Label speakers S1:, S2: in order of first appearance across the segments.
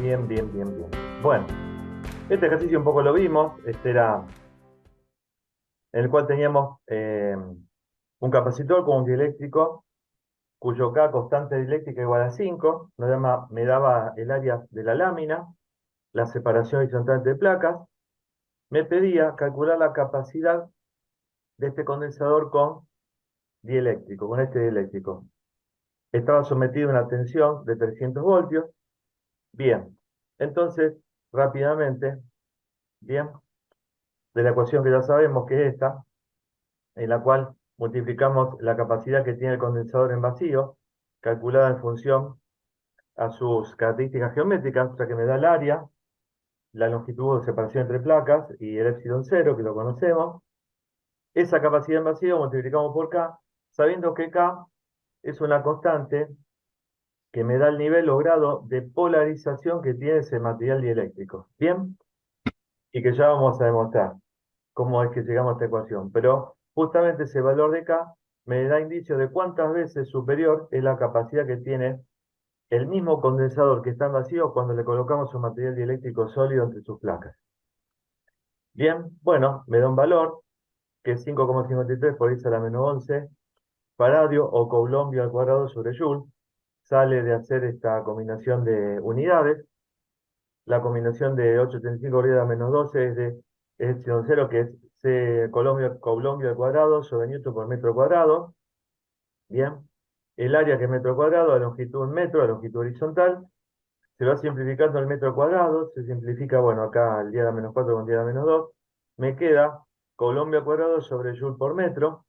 S1: Bien, bien, bien, bien. Bueno, este ejercicio un poco lo vimos, este era en el cual teníamos un capacitor con un dieléctrico cuyo K constante dieléctrica igual a 5, me daba el área de la lámina, la separación horizontal de placas, me pedía calcular la capacidad de este condensador con este dieléctrico. Estaba sometido a una tensión de 300 voltios. Bien, entonces, rápidamente, bien, de la ecuación que ya sabemos que es esta, en la cual multiplicamos la capacidad que tiene el condensador en vacío, calculada en función a sus características geométricas, o sea que me da el área, la longitud de separación entre placas y el epsilon cero, que lo conocemos. Esa capacidad en vacío multiplicamos por K, sabiendo que K es una constante que me da el nivel o grado de polarización que tiene ese material dieléctrico. ¿Bien? Y que ya vamos a demostrar cómo es que llegamos a esta ecuación. Pero justamente ese valor de K me da indicio de cuántas veces superior es la capacidad que tiene el mismo condensador que está en vacío cuando le colocamos un material dieléctrico sólido entre sus placas. Bien, bueno, me da un valor que es 5,53 por 10 a la menos 11 faradio o coulombio al cuadrado sobre joule. Sale de hacer esta combinación de unidades. La combinación de 8,35 por 10 a la menos 12 es epsilon 0, que es C coulombio al cuadrado sobre newton por metro cuadrado. Bien, el área que es metro cuadrado, la longitud en metro, la longitud horizontal. Se va simplificando el metro cuadrado, se simplifica, bueno, acá el 10 a la menos 4 con 10 a la menos 2. Me queda Colombia cuadrado sobre Joule por metro.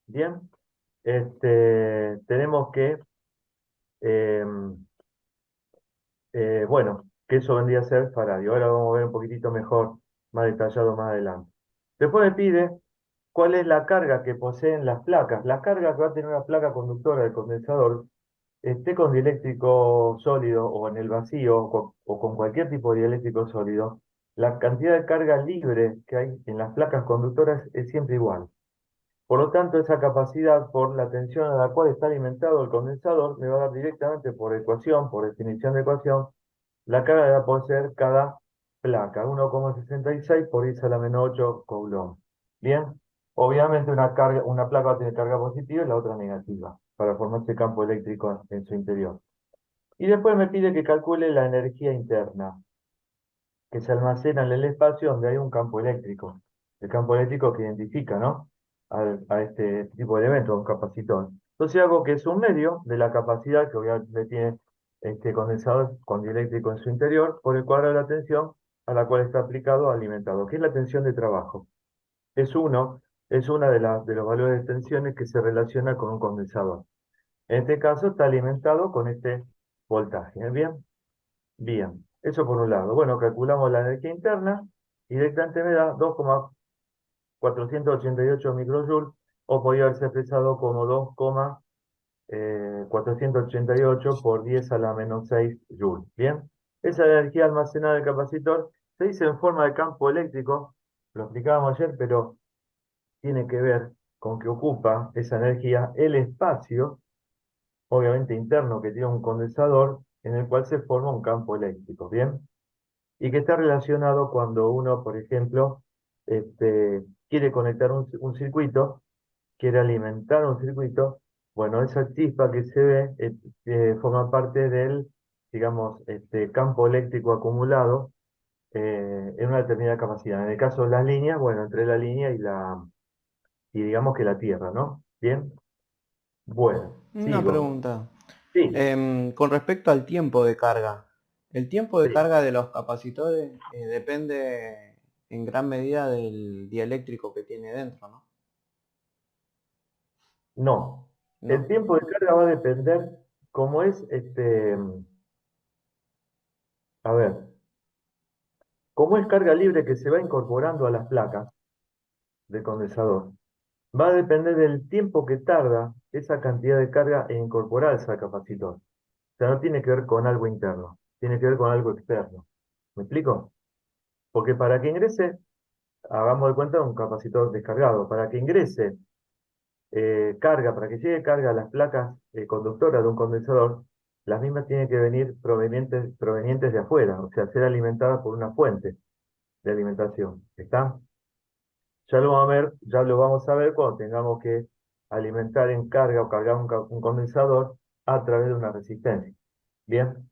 S1: Bien, tenemos que, eh, bueno, que eso vendría a ser faradio. Ahora vamos a ver un poquitito mejor, más detallado más adelante. Después me pide cuál es la carga que poseen las placas. La carga que va a tener una placa conductora del condensador esté con dieléctrico sólido o en el vacío o con cualquier tipo de dieléctrico sólido, la cantidad de carga libre que hay en las placas conductoras es siempre igual. Por lo tanto, esa capacidad por la tensión a la cual está alimentado el condensador me va a dar directamente por ecuación, por definición de ecuación, la carga que va a poseer cada placa, 1,66 por 10 a la menos 8 coulomb. Bien, obviamente una placa va a tener carga positiva y la otra negativa, para formarse campo eléctrico en su interior. Y después me pide que calcule la energía interna, que se almacena en el espacio donde hay un campo eléctrico. El campo eléctrico que identifica, ¿no? A este tipo de elemento, un capacitor. Entonces hago que es un medio de la capacidad que obviamente tiene este condensador con dieléctrico en su interior por el cuadrado de la tensión a la cual está aplicado o alimentado, que es la tensión de trabajo. Es uno, es una de los valores de tensiones que se relaciona con un condensador. En este caso está alimentado con este voltaje. ¿Bien? Bien, eso por un lado. Bueno, calculamos la energía interna y directamente me da 2,488 microjoules, o podría haberse expresado como 2,488 por 10 a la menos 6 joules. Bien, esa energía almacenada del capacitor se dice en forma de campo eléctrico, lo explicábamos ayer, pero tiene que ver con que ocupa esa energía el espacio, obviamente interno, que tiene un condensador en el cual se forma un campo eléctrico. Bien, y que está relacionado cuando uno, por ejemplo, quiere conectar un circuito, quiere alimentar un circuito. Bueno, esa chispa que se ve forma parte del, digamos, campo eléctrico acumulado en una determinada capacidad. En el caso de las líneas, bueno, entre la línea y digamos que la Tierra, ¿no? Bien, bueno,
S2: Una
S1: sigo.
S2: pregunta.
S1: Sí,
S2: Con respecto al tiempo de carga, el tiempo de
S1: sí.
S2: carga de los capacitores depende en gran medida del dieléctrico que tiene dentro, ¿no?
S1: No. El
S2: ¿No?
S1: tiempo de carga va a depender, como es, a ver, como es carga libre que se va incorporando a las placas del condensador, va a depender del tiempo que tarda esa cantidad de carga en incorporarse al capacitor. O sea, no tiene que ver con algo interno, tiene que ver con algo externo. ¿Me explico? Porque para que ingrese, hagamos de cuenta un capacitor descargado, para que ingrese carga, para que llegue carga a las placas conductoras de un condensador, las mismas tienen que venir provenientes de afuera, o sea, ser alimentadas por una fuente de alimentación. ¿Está? Ya lo vamos a ver cuando tengamos que alimentar en carga o cargar un condensador a través de una resistencia. Bien,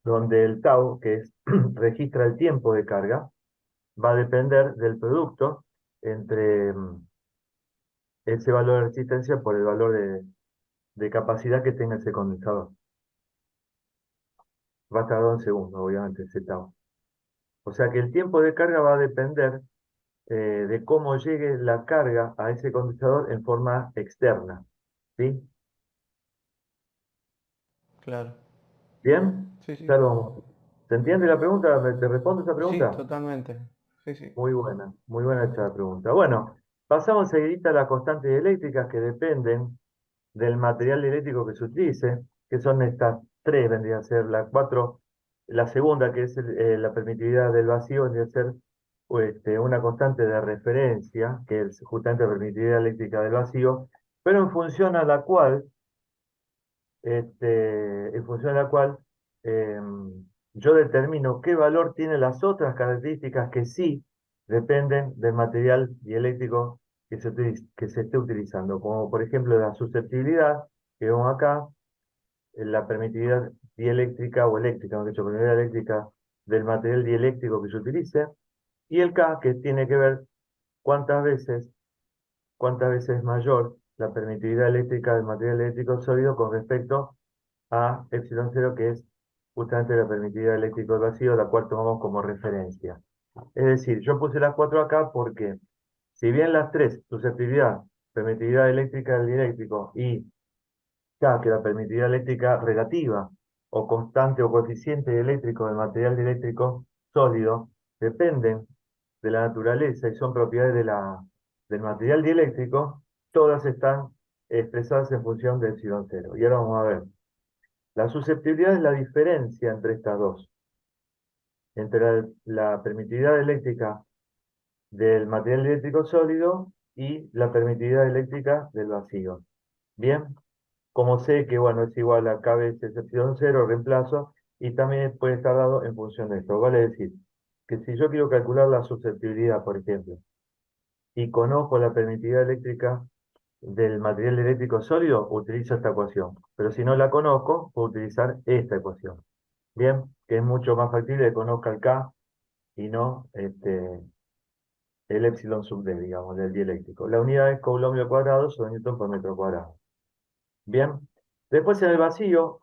S1: donde el tau, que es, registra el tiempo de carga, va a depender del producto entre ese valor de resistencia por el valor de capacidad que tenga ese condensador. Va a tardar un segundo, obviamente, ese tau. O sea que el tiempo de carga va a depender de cómo llegue la carga a ese condensador en forma externa. ¿Sí?
S2: Claro.
S1: ¿Bien?
S2: Sí, sí,
S1: Ya lo
S2: está.
S1: vamos. ¿Se entiende la pregunta? ¿Te respondo esa
S2: Sí,
S1: pregunta?
S2: totalmente. Sí, sí.
S1: Muy buena esta pregunta. Bueno, pasamos seguidita a las constantes eléctricas que dependen del material eléctrico que se utilice, que son estas tres, vendría a ser la cuatro, la segunda, que es la permitividad del vacío, vendría a ser una constante de referencia, que es justamente la permitividad eléctrica del vacío, pero en función a la cual yo determino qué valor tienen las otras características que sí dependen del material dieléctrico que se esté utilizando, como por ejemplo la susceptibilidad, que vemos acá, la permitividad dieléctrica o eléctrica, mejor dicho, permitividad eléctrica del material dieléctrico que se utilice, y el K, que tiene que ver cuántas veces cuántas veces es mayor la permitividad eléctrica del material eléctrico sólido con respecto a epsilon cero, que es justamente la permitividad eléctrica del vacío, la cual tomamos como referencia. Es decir, yo puse las cuatro acá porque, si bien las tres, susceptibilidad, permitividad eléctrica del dieléctrico y K, que la permitividad eléctrica relativa o constante o coeficiente eléctrico del material dieléctrico sólido, dependen de la naturaleza y son propiedades del material dieléctrico, todas están expresadas en función del epsilon cero. Y ahora vamos a ver. La susceptibilidad es la diferencia entre estas dos, entre la permitividad eléctrica del material eléctrico sólido y la permitividad eléctrica del vacío. Bien, como sé que bueno, es igual a k veces epsilon cero, reemplazo, y también puede estar dado en función de esto. Vale decir, que si yo quiero calcular la susceptibilidad, por ejemplo, y conozco la permitividad eléctrica del material eléctrico sólido, utilizo esta ecuación. Pero si no la conozco, puedo utilizar esta ecuación. Bien, que es mucho más factible que conozca el K y no el epsilon sub D, digamos, del dieléctrico. La unidad es coulomb al cuadrado sobre newton por metro cuadrado. Bien, después en el vacío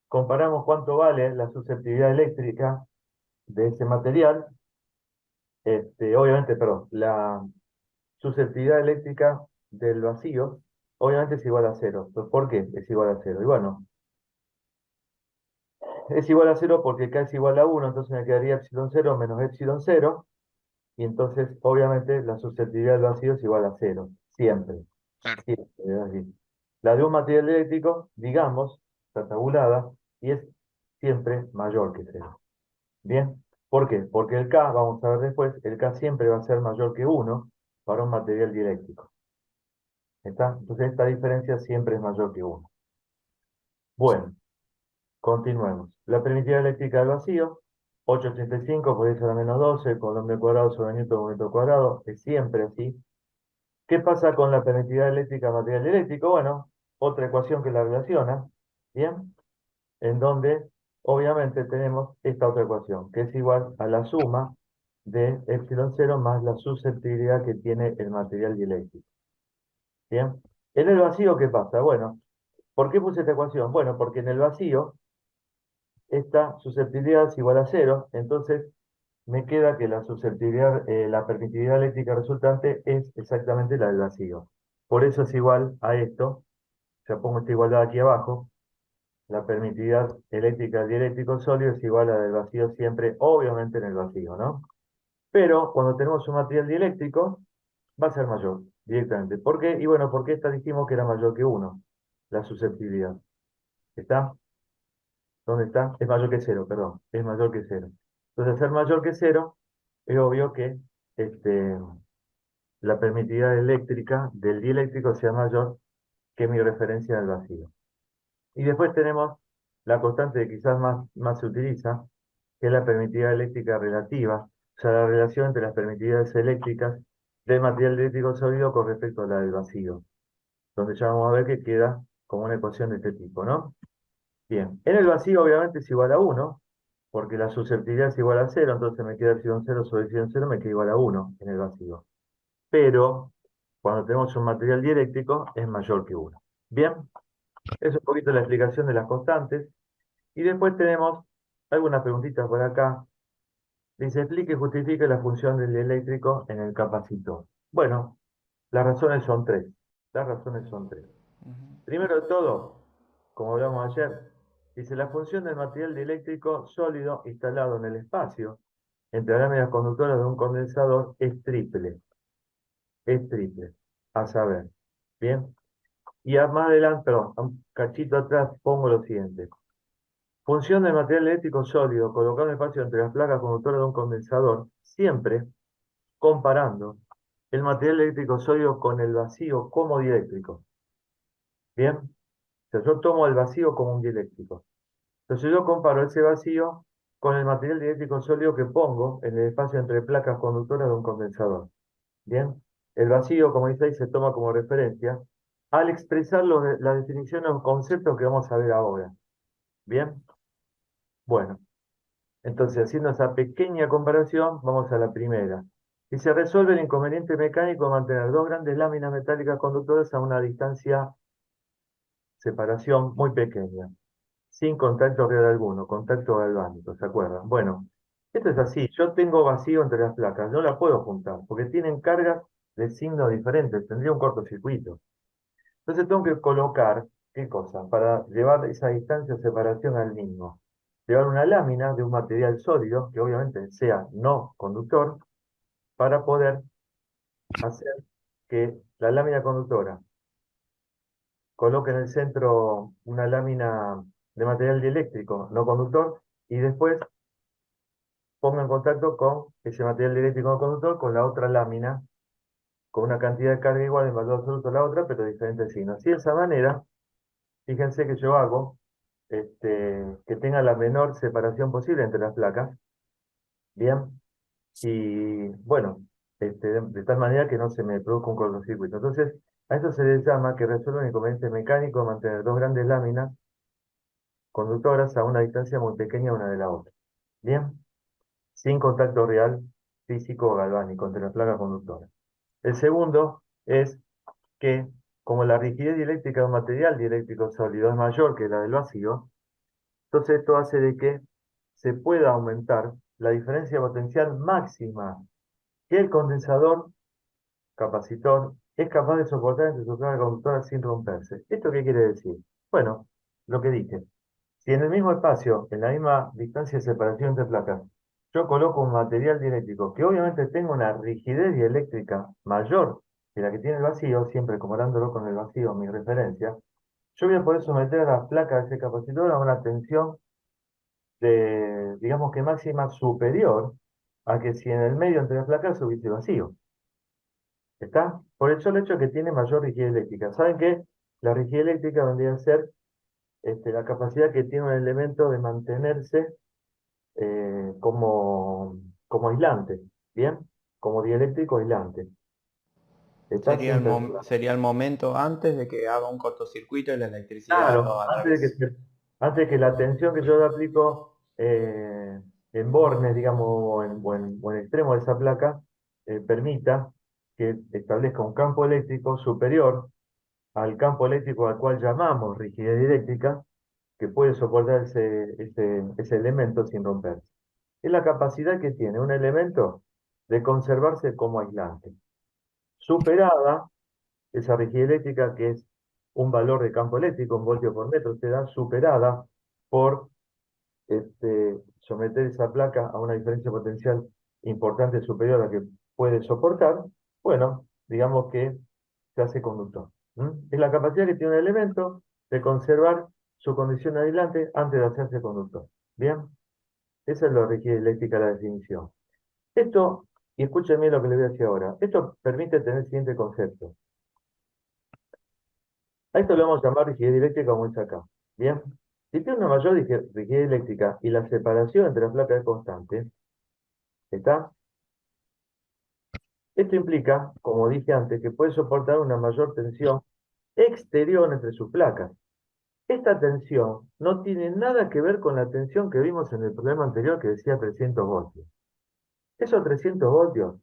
S1: comparamos cuánto vale la susceptibilidad eléctrica de ese material. Obviamente, perdón, la susceptibilidad eléctrica del vacío, obviamente es igual a cero. Pues, ¿por qué es igual a cero? Y bueno, es igual a cero porque K es igual a uno, entonces me quedaría epsilon cero menos epsilon cero, y entonces, obviamente, la susceptibilidad del vacío es igual a cero, siempre.
S3: Claro.
S1: Siempre, es así. La de un material eléctrico, digamos, está tabulada, y es siempre mayor que cero. ¿Bien? ¿Por qué? Porque el K, vamos a ver después, el K siempre va a ser mayor que uno para un material dieléctrico. ¿Está? Entonces esta diferencia siempre es mayor que uno. Bueno, continuemos. La permitividad eléctrica del vacío, 885 por 10 a la menos 12, Coulomb al cuadrado sobre newton por metro cuadrado, es siempre así. ¿Qué pasa con la permitividad eléctrica del material eléctrico? Bueno, otra ecuación que la relaciona, ¿bien? En donde obviamente tenemos esta otra ecuación, que es igual a la suma de epsilon cero más la susceptibilidad que tiene el material dieléctrico. ¿Bien? En el vacío, ¿qué pasa? Bueno, ¿por qué puse esta ecuación? Bueno, porque en el vacío esta susceptibilidad es igual a cero, entonces me queda que la susceptibilidad, la permitividad eléctrica resultante es exactamente la del vacío. Por eso es igual a esto, ya pongo esta igualdad aquí abajo, la permitividad eléctrica del dieléctrico sólido es igual a la del vacío siempre, obviamente en el vacío, ¿no? Pero cuando tenemos un material dieléctrico, va a ser mayor directamente. ¿Por qué? Y bueno, porque esta dijimos que era mayor que uno, la susceptibilidad. ¿Está? ¿Dónde está? Es mayor que cero, perdón. Es mayor que cero. Entonces, al ser mayor que cero, es obvio que este, la permitividad eléctrica del dieléctrico sea mayor que mi referencia del vacío. Y después tenemos la constante que quizás más se utiliza, que es la permitividad eléctrica relativa, o sea, la relación entre las permitividades eléctricas del material eléctrico sólido con respecto a la del vacío, donde ya vamos a ver que queda como una ecuación de este tipo, ¿no? Bien, en el vacío obviamente es igual a uno, porque la susceptibilidad es igual a cero, entonces me queda epsilon cero sobre epsilon cero, me queda igual a uno en el vacío. Pero cuando tenemos un material dieléctrico es mayor que uno. Bien, es un poquito la explicación de las constantes. Y después tenemos algunas preguntitas por acá. Dice, explique y justifique la función del eléctrico en el capacitor. Bueno, las razones son tres. Las razones son tres. Primero de todo, como hablamos ayer, dice la función del material dieléctrico sólido instalado en el espacio entre las láminas conductoras de un condensador es triple. Es triple. A saber. Bien. Y más adelante, perdón, un cachito atrás pongo lo siguiente. Función del material eléctrico sólido colocado en espacio entre las placas conductoras de un condensador, siempre comparando el material eléctrico sólido con el vacío como dieléctrico. Bien, o sea, yo tomo el vacío como un dieléctrico. Entonces yo comparo ese vacío con el material dieléctrico sólido que pongo en el espacio entre placas conductoras de un condensador. Bien, el vacío, como dice ahí, se toma como referencia al expresar la definición o conceptos que vamos a ver ahora. Bien, bueno. Entonces, haciendo esa pequeña comparación, vamos a la primera. Y se resuelve el inconveniente mecánico de mantener dos grandes láminas metálicas conductoras a una distancia, separación muy pequeña, sin contacto real alguno, contacto galvánico, ¿se acuerdan? Bueno, esto es así, yo tengo vacío entre las placas, no las puedo juntar, porque tienen cargas de signo diferentes, tendría un cortocircuito. Entonces tengo que colocar, ¿qué cosa? Para llevar esa distancia de separación al mismo. Llevar una lámina de un material sólido, que obviamente sea no conductor, para poder hacer que la lámina conductora coloque en el centro una lámina de material dieléctrico no conductor y después ponga en contacto con ese material dieléctrico no conductor con la otra lámina, con una cantidad de carga igual en valor absoluto a la otra, pero diferentes signos. Y de esa manera, fíjense que yo hago que tenga la menor separación posible entre las placas, ¿bien? Y bueno, de tal manera que no se me produzca un cortocircuito. Entonces, a eso se le llama que resuelve un inconveniente mecánico de mantener dos grandes láminas conductoras a una distancia muy pequeña una de la otra, ¿bien? Sin contacto real físico o galvánico entre las placas conductoras. El segundo es que, como la rigidez dieléctrica de un material dieléctrico sólido es mayor que la del vacío, entonces esto hace de que se pueda aumentar la diferencia potencial máxima que el condensador capacitor es capaz de soportar entre su carga conductora sin romperse. ¿Esto qué quiere decir? Bueno, lo que dije. Si en el mismo espacio, en la misma distancia de separación entre placas, yo coloco un material dieléctrico que obviamente tenga una rigidez dieléctrica mayor que la que tiene el vacío, siempre comparándolo con el vacío, mi referencia, yo voy a poder someter a la placa de ese capacitor a una tensión de, digamos que máxima superior a que si en el medio entre las placas hubiese vacío. ¿Está? Por el solo hecho que tiene mayor rigidez eléctrica. ¿Saben qué? La rigidez eléctrica vendría a ser la capacidad que tiene un elemento de mantenerse como aislante, ¿bien? Como dieléctrico aislante. Está
S2: Sería
S1: sin perder.
S2: sería el momento antes de que haga un cortocircuito y la electricidad lo
S1: Claro,
S2: atraviese.
S1: antes de que la tensión que yo le aplico en bornes, digamos, o en extremo de esa placa, permita que establezca un campo eléctrico superior al campo eléctrico al cual llamamos rigidez eléctrica, que puede soportar ese elemento sin romperse. Es la capacidad que tiene un elemento de conservarse como aislante. Superada esa rigidez eléctrica, que es un valor de campo eléctrico, un voltio por metro, se da superada por someter esa placa a una diferencia potencial importante superior a la que puede soportar, bueno, digamos que se hace conductor. Es la capacidad que tiene un elemento de conservar su condición aislante antes de hacerse conductor. Bien, esa es la rigidez eléctrica, la definición. Esto, y escúchenme lo que le voy a decir ahora, esto permite tener el siguiente concepto. A esto lo vamos a llamar rigidez eléctrica como es acá. Bien, Si tiene una mayor rigidez eléctrica y la separación entre las placas es constante, ¿está? Esto implica, como dije antes, que puede soportar una mayor tensión exterior entre sus placas. Esta tensión no tiene nada que ver con la tensión que vimos en el problema anterior que decía 300 voltios. Esos 300 voltios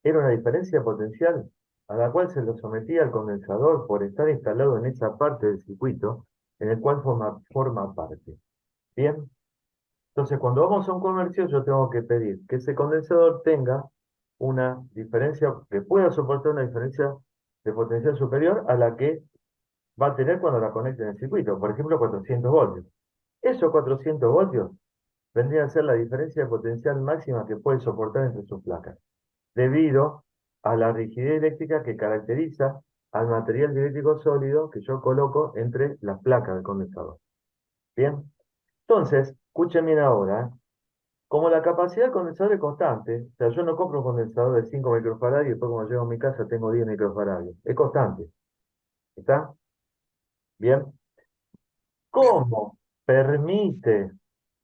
S1: era una diferencia potencial a la cual se lo sometía el condensador por estar instalado en esa parte del circuito en el cual forma parte. Bien, entonces cuando vamos a un comercio yo tengo que pedir que ese condensador tenga una diferencia, que pueda soportar una diferencia de potencial superior a la que va a tener cuando la conecte en el circuito, por ejemplo 400 voltios. Esos 400 voltios vendrían a ser la diferencia de potencial máxima que puede soportar entre sus placas, debido a la rigidez eléctrica que caracteriza al material dieléctrico sólido que yo coloco entre las placas del condensador. Bien, entonces, escuchen bien ahora, como la capacidad del condensador es constante, o sea, yo no compro un condensador de 5 microfaradios y después cuando llego a mi casa tengo 10 microfaradios, es constante, ¿está? Bien, ¿cómo permite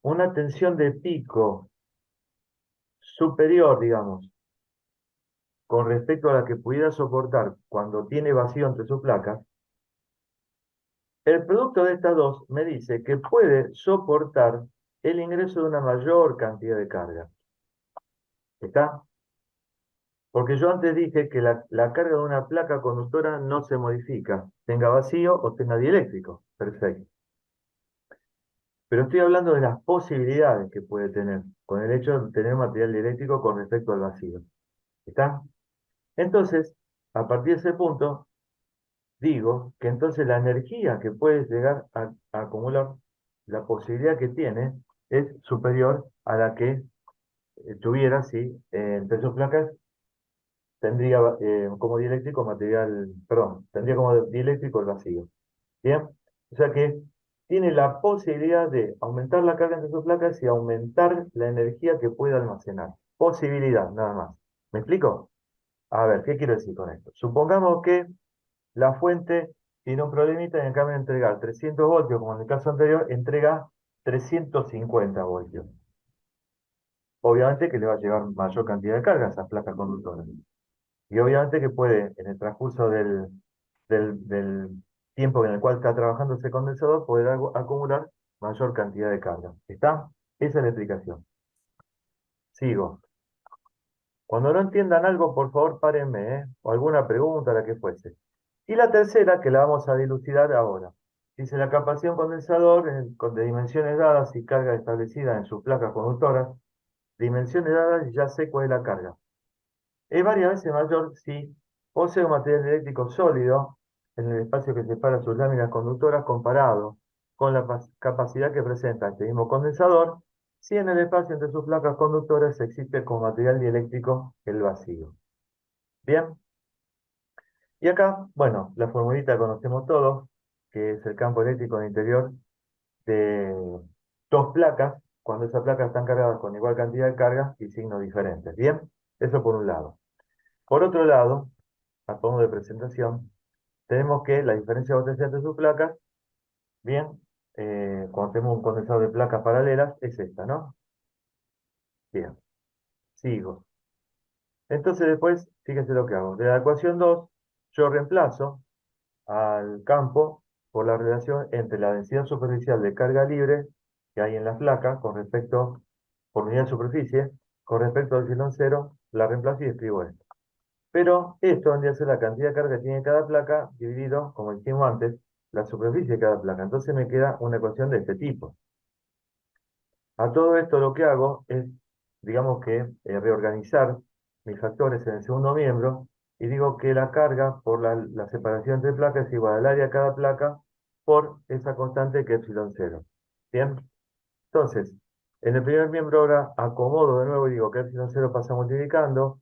S1: una tensión de pico superior, digamos, con respecto a la que pudiera soportar cuando tiene vacío entre sus placas? El producto de estas dos me dice que puede soportar el ingreso de una mayor cantidad de carga. ¿Está? Porque yo antes dije que la carga de una placa conductora no se modifica, tenga vacío o tenga dieléctrico. Perfecto. Pero estoy hablando de las posibilidades que puede tener con el hecho de tener material dieléctrico con respecto al vacío. ¿Está? Entonces, a partir de ese punto, digo que entonces la energía que puede llegar a acumular, la posibilidad que tiene, es superior a la que tuviera si entre sus placas tendría como dieléctrico material, perdón, tendría como dieléctrico el vacío. ¿Bien? O sea que tiene la posibilidad de aumentar la carga entre sus placas y aumentar la energía que puede almacenar. Posibilidad, nada más. ¿Me explico? A ver, ¿qué quiero decir con esto? Supongamos que la fuente tiene un problemita y en cambio de entregar 300 voltios, como en el caso anterior, entrega 350 voltios. Obviamente que le va a llevar mayor cantidad de carga a esas placas conductoras. Y obviamente que puede, en el transcurso del tiempo en el cual está trabajando ese condensador, poder acumular mayor cantidad de carga. ¿Está? Esa es la explicación. Sigo. Cuando no entiendan algo, por favor, párenme, ¿eh? O alguna pregunta, la que fuese. Y la tercera, que la vamos a dilucidar ahora. Dice la capacidad de un condensador de dimensiones dadas y carga establecida en sus placas conductoras. Dimensiones dadas y ya sé cuál es la carga. Es varias veces mayor si posee un material eléctrico sólido en el espacio que separa sus láminas conductoras comparado con la capacidad que presenta este mismo condensador, si en el espacio entre sus placas conductoras existe como material dieléctrico el vacío. Bien, y acá, bueno, la formulita que conocemos todos, que es el campo eléctrico en el interior de dos placas, cuando esas placas están cargadas con igual cantidad de carga y signos diferentes. Bien, eso por un lado. Por otro lado, a tono de presentación, tenemos que la diferencia de potencia entre sus placas, bien, cuando tenemos un condensador de placas paralelas, es esta, ¿no? Bien, sigo. Entonces después, fíjense lo que hago. De la ecuación 2 yo reemplazo al campo por la relación entre la densidad superficial de carga libre que hay en las placas con respecto, por unidad de superficie, con respecto al filón cero, la reemplazo y escribo esto. Pero esto vendría a ser la cantidad de carga que tiene cada placa dividido, como dijimos antes, la superficie de cada placa. Entonces me queda una ecuación de este tipo. A todo esto lo que hago es, digamos que, reorganizar mis factores en el segundo miembro y digo que la carga por la separación entre placas es igual al área de cada placa por esa constante que es epsilon cero. Bien, entonces, en el primer miembro ahora acomodo de nuevo y digo que epsilon cero pasa multiplicando,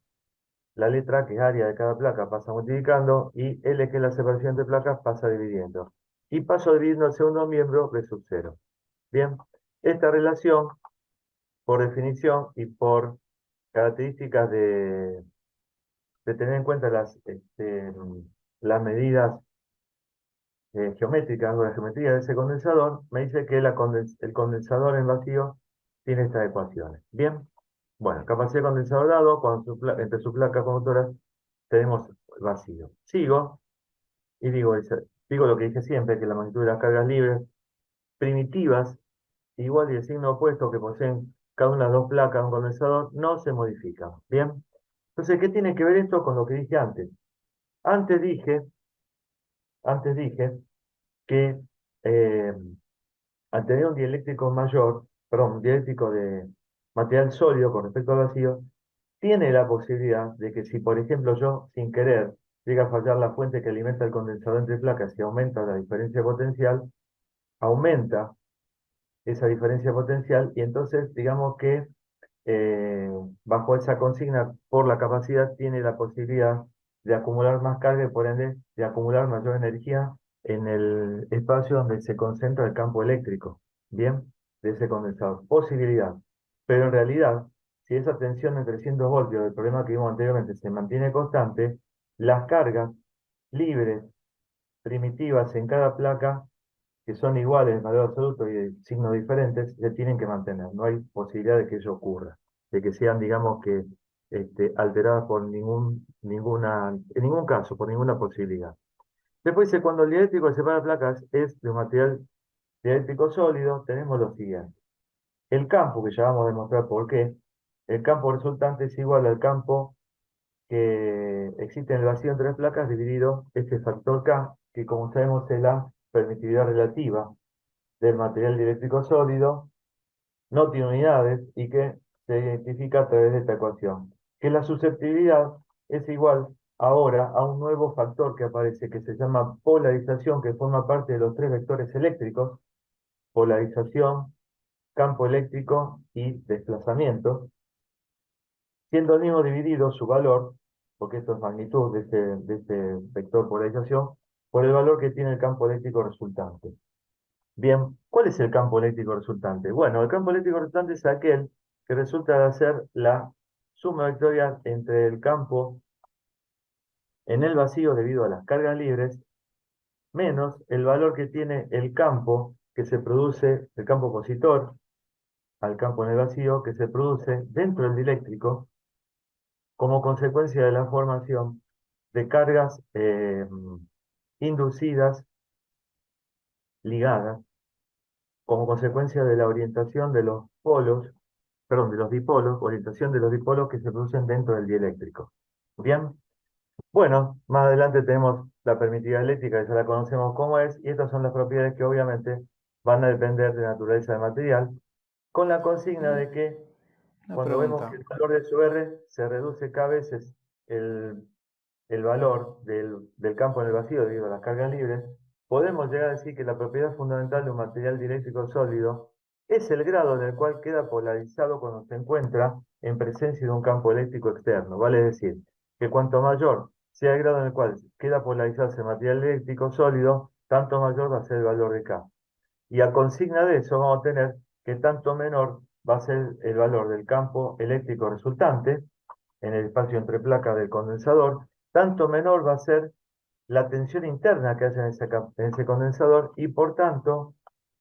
S1: la letra que es área de cada placa pasa multiplicando y L que es la separación entre placas pasa dividiendo. Y paso dividiendo el segundo miembro de sub cero. Bien, esta relación por definición y por características de tener en cuenta las medidas geométrica, algo de la geometría de ese condensador, me dice que el condensador en vacío tiene estas ecuaciones. Bien, bueno, capacidad de condensador dado, cuando entre sus placas conductoras tenemos vacío. Sigo y digo lo que dije siempre, que la magnitud de las cargas libres primitivas igual y el signo opuesto que poseen cada una de las dos placas de un condensador no se modifican. Bien, entonces, ¿qué tiene que ver esto con lo que dije antes? Antes dije, antes dije que eh, al tener un dieléctrico mayor, perdón, un dieléctrico de material sólido con respecto al vacío, tiene la posibilidad de que si, por ejemplo, yo sin querer llega a fallar la fuente que alimenta el condensador entre placas y aumenta la diferencia potencial, aumenta esa diferencia potencial y entonces digamos que eh, bajo esa consigna por la capacidad tiene la posibilidad de acumular más carga y por ende de acumular mayor energía en el espacio donde se concentra el campo eléctrico, ¿bien? De ese condensador. Posibilidad. Pero en realidad, si esa tensión de 300 voltios del problema que vimos anteriormente se mantiene constante, las cargas libres primitivas en cada placa que son iguales en valor absoluto y de signos diferentes, se tienen que mantener. No hay posibilidad de que ello ocurra, de que sean, digamos, que alteradas por en ningún caso, por ninguna posibilidad. Después dice, cuando el dieléctrico que separa placas es de un material dieléctrico sólido, tenemos lo siguiente. El campo, que ya vamos a demostrar por qué, el campo resultante es igual al campo que existe en el vacío entre las placas dividido este factor K, que como sabemos es la permitividad relativa del material dieléctrico sólido, no tiene unidades y que se identifica a través de esta ecuación. Que la susceptibilidad es igual ahora a un nuevo factor que aparece que se llama polarización, que forma parte de los tres vectores eléctricos, polarización, campo eléctrico y desplazamiento, siendo el mismo dividido su valor, porque esto es magnitud de este vector polarización, por el valor que tiene el campo eléctrico resultante. Bien, ¿cuál es el campo eléctrico resultante? Bueno, el campo eléctrico resultante es aquel que resulta de ser la suma vectorial entre el campo en el vacío debido a las cargas libres menos el valor que tiene el campo que se produce, el campo opositor al campo en el vacío que se produce dentro del dieléctrico como consecuencia de la formación de cargas inducidas ligadas como consecuencia de la orientación de los polos, perdón, de los dipolos, orientación de los dipolos que se producen dentro del dieléctrico. Bien, bueno, más adelante tenemos la permitividad eléctrica, que ya la conocemos cómo es, y estas son las propiedades que obviamente van a depender de la naturaleza del material, con la consigna
S2: Mm,
S1: de que
S2: Una
S1: cuando vemos que
S2: pregunta.
S1: el valor de su R se reduce cada vez el, el valor del campo en el vacío debido a las cargas libres, podemos llegar a decir que la propiedad fundamental de un material dieléctrico sólido es el grado en el cual queda polarizado cuando se encuentra en presencia de un campo eléctrico externo. Vale decir, que cuanto mayor sea el grado en el cual queda polarizado ese material eléctrico sólido, tanto mayor va a ser el valor de K. Y a consigna de eso vamos a tener que tanto menor va a ser el valor del campo eléctrico resultante en el espacio entre placas del condensador, tanto menor va a ser la tensión interna que haya en ese condensador y por tanto,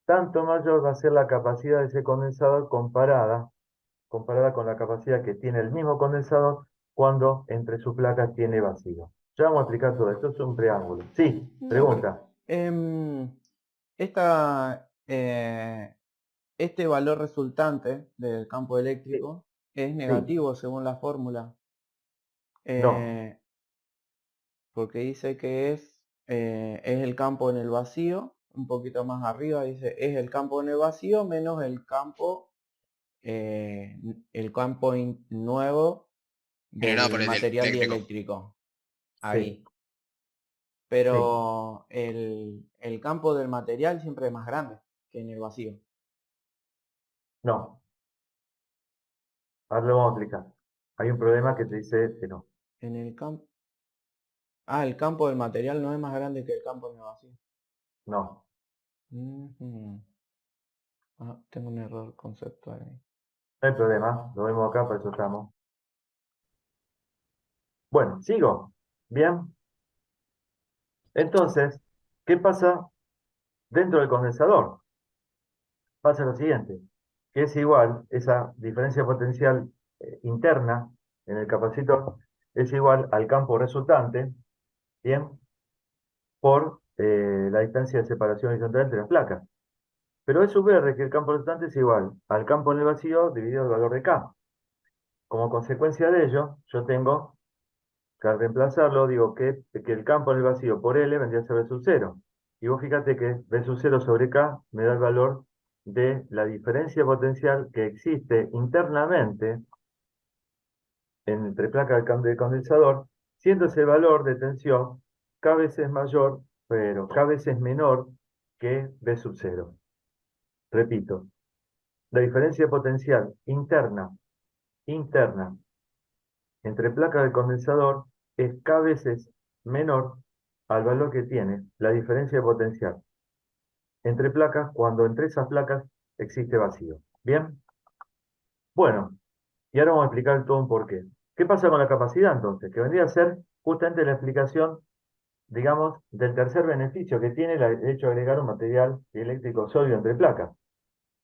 S1: tanto mayor va a ser la capacidad de ese condensador comparada con la capacidad que tiene el mismo condensador cuando entre sus placas tiene vacío. Ya vamos a explicar todo esto, es un preámbulo. Sí, pregunta.
S2: Em, esta, este valor resultante del campo
S1: Sí,
S2: eléctrico es
S1: sí,
S2: negativo según la fórmula,
S1: no,
S2: eh, porque dice que es el campo en el vacío, un poquito más arriba dice es el campo en el vacío menos eh, el campo nuevo
S3: Generado por
S2: del
S3: el
S2: material
S3: eléctrico.
S2: dieléctrico,
S1: sí,
S2: ahí.
S1: sí,
S2: Pero el campo del material siempre es más grande que en el vacío.
S1: no. Ahora lo vamos a explicar. Hay un problema que te dice que no.
S2: En el campo... Ah, el campo del material no es más grande que el campo en el vacío.
S1: No,
S2: Ujú. Ah, tengo un error conceptual ahí.
S1: no hay problema. Lo vemos acá, para eso estamos. Bueno, sigo. Bien. Entonces, ¿Qué pasa dentro del condensador? Pasa lo siguiente, que es igual, esa diferencia potencial interna en el capacitor es igual al campo resultante, ¿bien? Por la distancia de separación horizontal entre las placas. Pero es sub R que el campo resultante es igual al campo en el vacío dividido el valor de K. Como consecuencia de ello, yo tengo que al reemplazarlo, digo que el campo en el vacío por L vendría a ser B sub 0. Y vos fíjate que B sub 0 sobre K me da el valor de la diferencia potencial que existe internamente entre placa de condensador, siendo ese valor de tensión K veces mayor, pero K veces menor que B sub 0. Repito, la diferencia potencial interna entre placa de condensador es K veces menor al valor que tiene la diferencia potencial entre placas cuando entre esas placas existe vacío. ¿Bien? Bueno, y ahora vamos a explicar todo un porqué. ¿Qué pasa con la capacidad entonces? Que vendría a ser justamente la explicación, digamos, del tercer beneficio que tiene el hecho de agregar un material eléctrico sólido entre placas.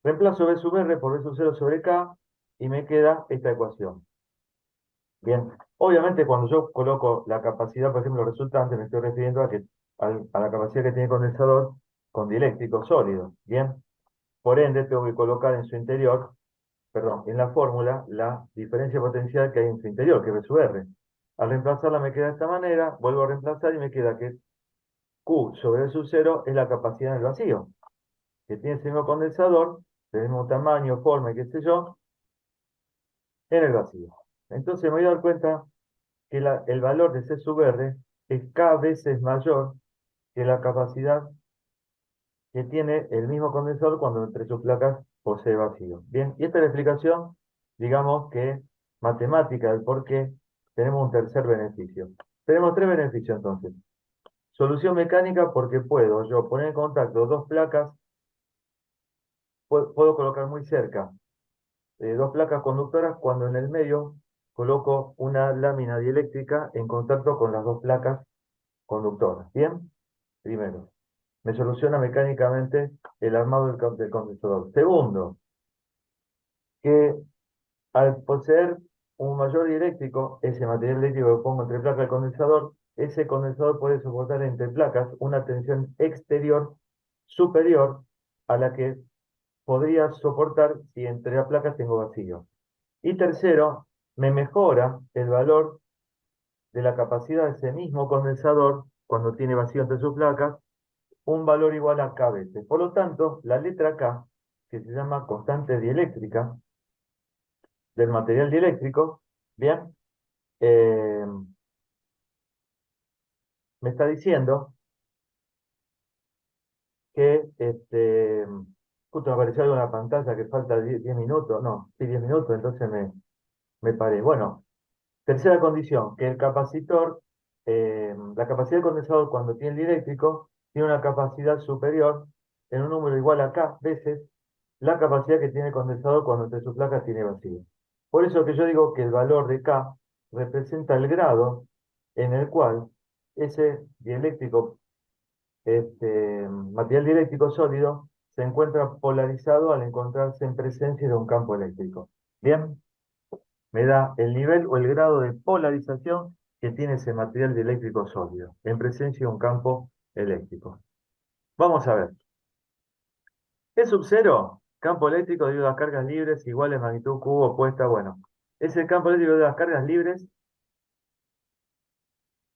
S1: Reemplazo B sub R por B sub 0 sobre K y me queda esta ecuación. Bien, obviamente cuando yo coloco la capacidad, por ejemplo, resultante, me estoy refiriendo a la capacidad que tiene el condensador con dieléctrico sólido. Bien, por ende tengo que colocar en su interior, perdón, en la fórmula, la diferencia potencial que hay en su interior, que es B sub R. Al reemplazarla me queda de esta manera, vuelvo a reemplazar y me queda que Q sobre B sub 0 es la capacidad en el vacío, que tiene ese mismo condensador, del mismo tamaño, forma y qué sé yo, en el vacío. Entonces me voy a dar cuenta que el valor de C sub R es K veces mayor que la capacidad que tiene el mismo condensador cuando entre sus placas posee vacío. Bien, y esta es la explicación, digamos que matemática del por qué tenemos un tercer beneficio. Tenemos tres beneficios entonces. Solución mecánica porque puedo yo poner en contacto dos placas, puedo colocar muy cerca dos placas conductoras cuando en el medio coloco una lámina dieléctrica en contacto con las dos placas conductoras. Bien, primero, me soluciona mecánicamente el armado del condensador. Segundo, que al poseer un mayor dieléctrico, ese material eléctrico que pongo entre placa y condensador, ese condensador puede soportar entre placas una tensión exterior superior a la que podría soportar si entre las placas tengo vacío. Y tercero, me mejora el valor de la capacidad de ese mismo condensador cuando tiene vacío entre sus placas, un valor igual a K veces. Por lo tanto, la letra K, que se llama constante dieléctrica del material dieléctrico, bien, eh, me está diciendo que, justo me apareció algo en la pantalla que falta 10 minutos, no, sí, 10 minutos, entonces me paré. Bueno, tercera condición, que el capacitor, la capacidad del condensador cuando tiene el dieléctrico, tiene una capacidad superior en un número igual a K veces la capacidad que tiene el condensador cuando entre sus placas tiene vacío. Por eso que yo digo que el valor de K representa el grado en el cual ese dieléctrico, material dieléctrico sólido se encuentra polarizado al encontrarse en presencia de un campo eléctrico. Bien, me da el nivel o el grado de polarización que tiene ese material dieléctrico sólido en presencia de un campo eléctrico. Vamos a ver. E sub 0, campo eléctrico debido a las cargas libres iguales magnitud cubo opuesta. Bueno, es el campo eléctrico de las cargas libres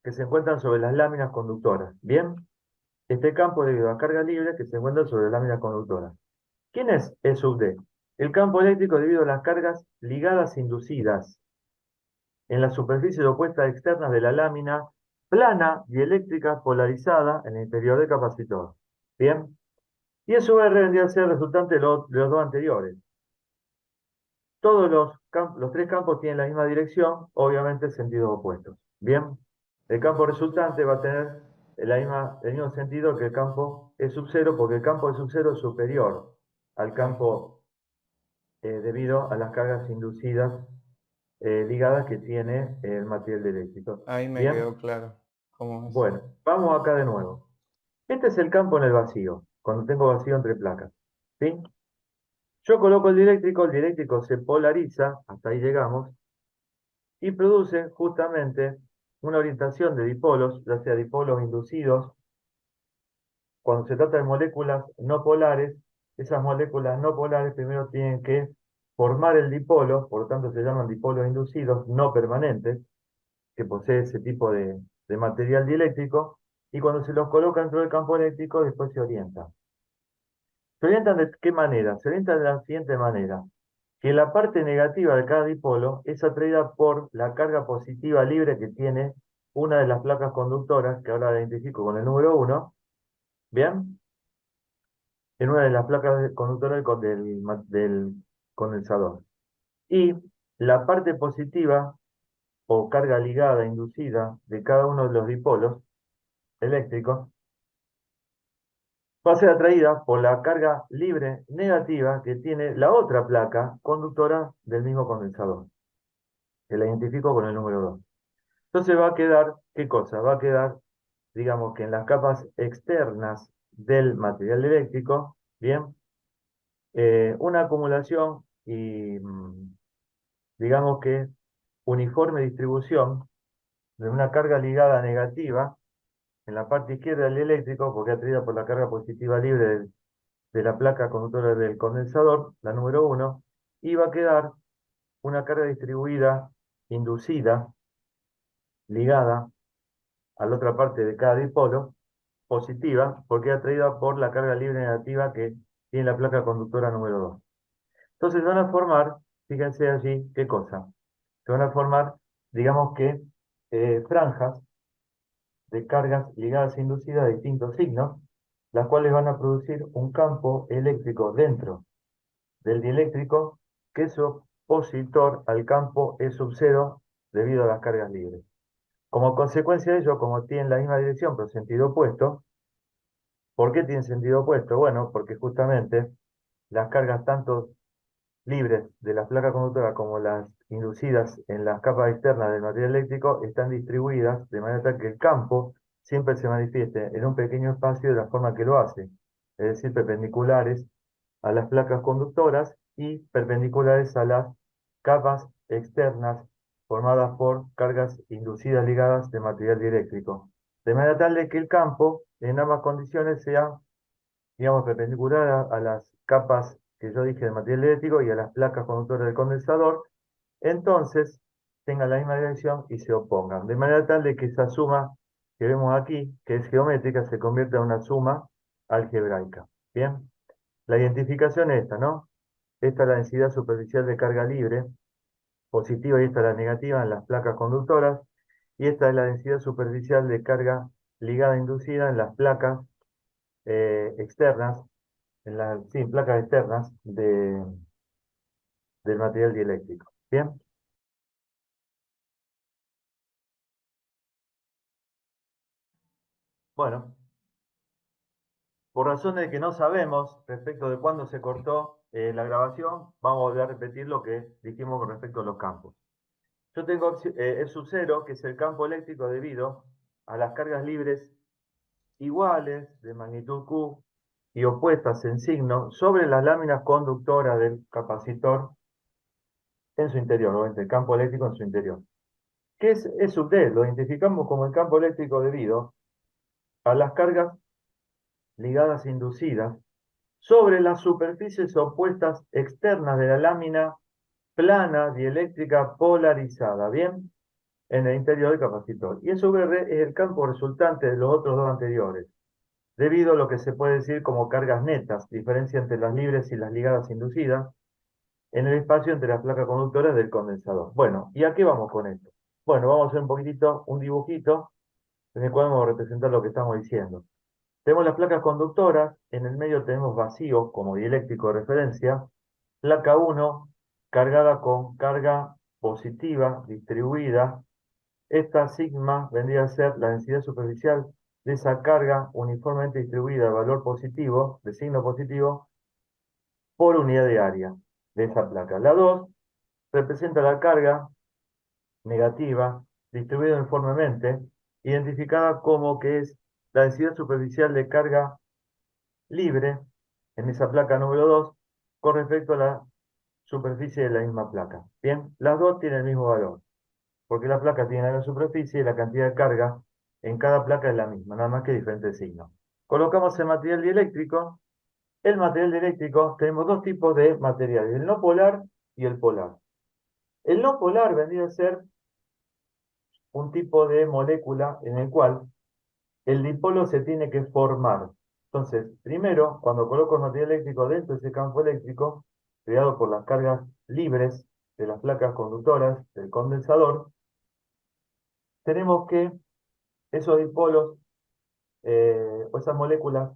S1: que se encuentran sobre las láminas conductoras. Bien, este campo es debido a las cargas libres que se encuentran sobre las láminas conductoras. ¿Quién es E sub D? El campo eléctrico debido a las cargas ligadas inducidas en la superficie opuesta externa de la lámina plana dieléctrica polarizada en el interior del capacitor. Bien, y E sub R vendría a ser el resultante de los dos anteriores. Todos los tres campos tienen la misma dirección, obviamente sentidos opuestos. Bien, el campo resultante va a tener el mismo sentido que el campo E sub 0, porque el campo E sub 0 es superior al campo debido a las cargas inducidas ligadas que tiene el material eléctrico.
S2: Ahí me
S1: Bien,
S2: quedó claro cómo es.
S1: bueno, vamos acá de nuevo. Este es el campo en el vacío, cuando tengo vacío entre placas. ¿Sí? Yo coloco el dieléctrico se polariza, hasta ahí llegamos, y produce justamente una orientación de dipolos, ya sea dipolos inducidos. Cuando se trata de moléculas no polares, esas moléculas no polares primero tienen que formar el dipolo, por lo tanto se llaman dipolos inducidos no permanentes, que posee ese tipo de material dieléctrico, y cuando se los coloca dentro del campo eléctrico, después se orientan. ¿Se orientan de qué manera? Se orientan de la siguiente manera, que la parte negativa de cada dipolo es atraída por la carga positiva libre que tiene una de las placas conductoras, que ahora la identifico con el número 1, ¿bien? En una de las placas conductoras del condensador. Y la parte positiva o carga ligada, inducida de cada uno de los dipolos eléctricos va a ser atraída por la carga libre negativa que tiene la otra placa conductora del mismo condensador, que la identifico con el número 2. Entonces va a quedar, ¿qué cosa? Va a quedar, digamos que en las capas externas del material eléctrico, bien, una acumulación y, digamos que uniforme distribución de una carga ligada negativa en la parte izquierda del eléctrico, porque atraída por la carga positiva libre de la placa conductora del condensador, la número 1, y va a quedar una carga distribuida inducida ligada a la otra parte de cada dipolo, positiva, porque es atraída por la carga libre negativa que tiene la placa conductora número 2. Entonces van a formar, fíjense allí, ¿qué cosa? Se van a formar, digamos que, franjas de cargas ligadas e inducidas de distintos signos, las cuales van a producir un campo eléctrico dentro del dieléctrico que es opositor al campo E sub 0 debido a las cargas libres. Como consecuencia de ello, como tienen la misma dirección pero sentido opuesto, ¿por qué tienen sentido opuesto? Bueno, porque justamente las cargas tanto libres de las placas conductoras como las inducidas en las capas externas del material eléctrico están distribuidas de manera tal que el campo siempre se manifieste en un pequeño espacio de la forma que lo hace, es decir, perpendiculares a las placas conductoras y perpendiculares a las capas externas formadas por cargas inducidas ligadas de material eléctrico. De manera tal de que el campo en ambas condiciones sea, digamos, perpendicular a las capas que yo dije de material eléctrico y a las placas conductoras del condensador, entonces tengan la misma dirección y se opongan. De manera tal de que esa suma que vemos aquí, que es geométrica, se convierta en una suma algebraica. Bien, la identificación es esta, ¿no? Esta es la densidad superficial de carga libre, positiva, y esta es la negativa en las placas conductoras, y esta es la densidad superficial de carga ligada inducida en las placas externas, sí, placas externas del material dieléctrico. Bien, bueno, por razones de que no sabemos respecto de cuándo se cortó la grabación, vamos a volver a repetir lo que dijimos con respecto a los campos. Yo tengo E sub 0, que es el campo eléctrico debido a las cargas libres iguales de magnitud Q y opuestas en signo sobre las láminas conductoras del capacitor en su interior, o el campo eléctrico en su interior. ¿Qué es E sub D? Lo identificamos como el campo eléctrico debido a las cargas ligadas e inducidas sobre las superficies opuestas externas de la lámina plana dieléctrica polarizada, ¿bien? En el interior del capacitor. Y E sub R es el campo resultante de los otros dos anteriores, debido a lo que se puede decir como cargas netas, diferencia entre las libres y las ligadas inducidas, en el espacio entre las placas conductoras del condensador. Bueno, ¿y a qué vamos con esto? Bueno, vamos a hacer un poquitito, un dibujito, en el cual vamos a representar lo que estamos diciendo. Tenemos las placas conductoras, en el medio tenemos vacío como dieléctrico de referencia, placa 1 cargada con carga positiva distribuida. Esta sigma vendría a ser la densidad superficial de esa carga uniformemente distribuida de valor positivo, de signo positivo, por unidad de área de esa placa. La 2 representa la carga negativa distribuida uniformemente, identificada como que es la densidad superficial de carga libre en esa placa número 2 con respecto a la superficie de la misma placa. Bien, las dos tienen el mismo valor, porque la placa tiene la misma superficie y la cantidad de carga en cada placa es la misma, nada más que diferente signo. Colocamos el material dieléctrico. El material dieléctrico, tenemos dos tipos de materiales, el no polar y el polar. El no polar vendría a ser un tipo de molécula en el cual el dipolo se tiene que formar. Entonces, primero, cuando coloco el material eléctrico dentro de ese campo eléctrico, creado por las cargas libres de las placas conductoras del condensador, tenemos que esos dipolos o esas moléculas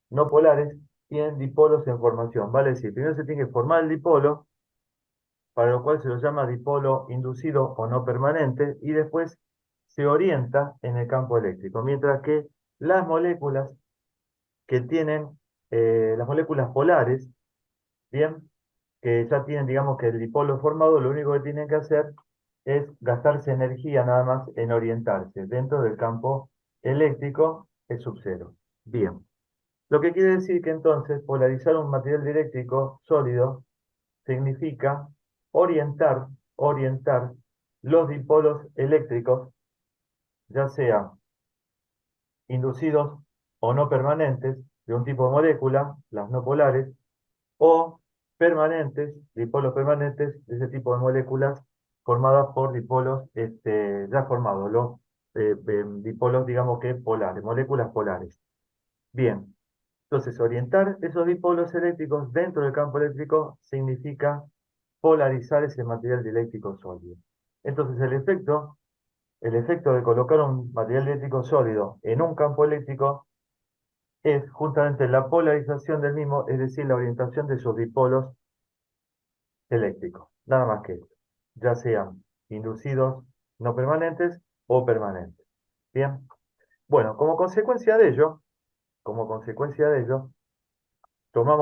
S1: no polares tienen dipolos en formación. Vale decir, primero se tiene que formar el dipolo, para lo cual se lo llama dipolo inducido o no permanente, y después se orienta en el campo eléctrico. Mientras que las moléculas que tienen, las moléculas polares, bien, que ya tienen, digamos, que el dipolo formado, lo único que tienen que hacer es gastarse energía nada más en orientarse dentro del campo eléctrico, es sub cero. Bien, lo que quiere decir que entonces polarizar un material dieléctrico sólido significa orientar los dipolos eléctricos, ya sea inducidos o no permanentes, de un tipo de molécula, las no polares, o permanentes, dipolos permanentes, de ese tipo de moléculas formadas por dipolos ya formados, los dipolos, digamos que polares, moléculas polares. Bien, entonces orientar esos dipolos eléctricos dentro del campo eléctrico significa polarizar ese material dieléctrico sólido. Entonces el efecto de colocar un material eléctrico sólido en un campo eléctrico es justamente la polarización del mismo, es decir, la orientación de sus dipolos eléctricos. Nada más que esto, ya sean inducidos no permanentes o permanentes. Bien, bueno, como consecuencia de ello, tomamos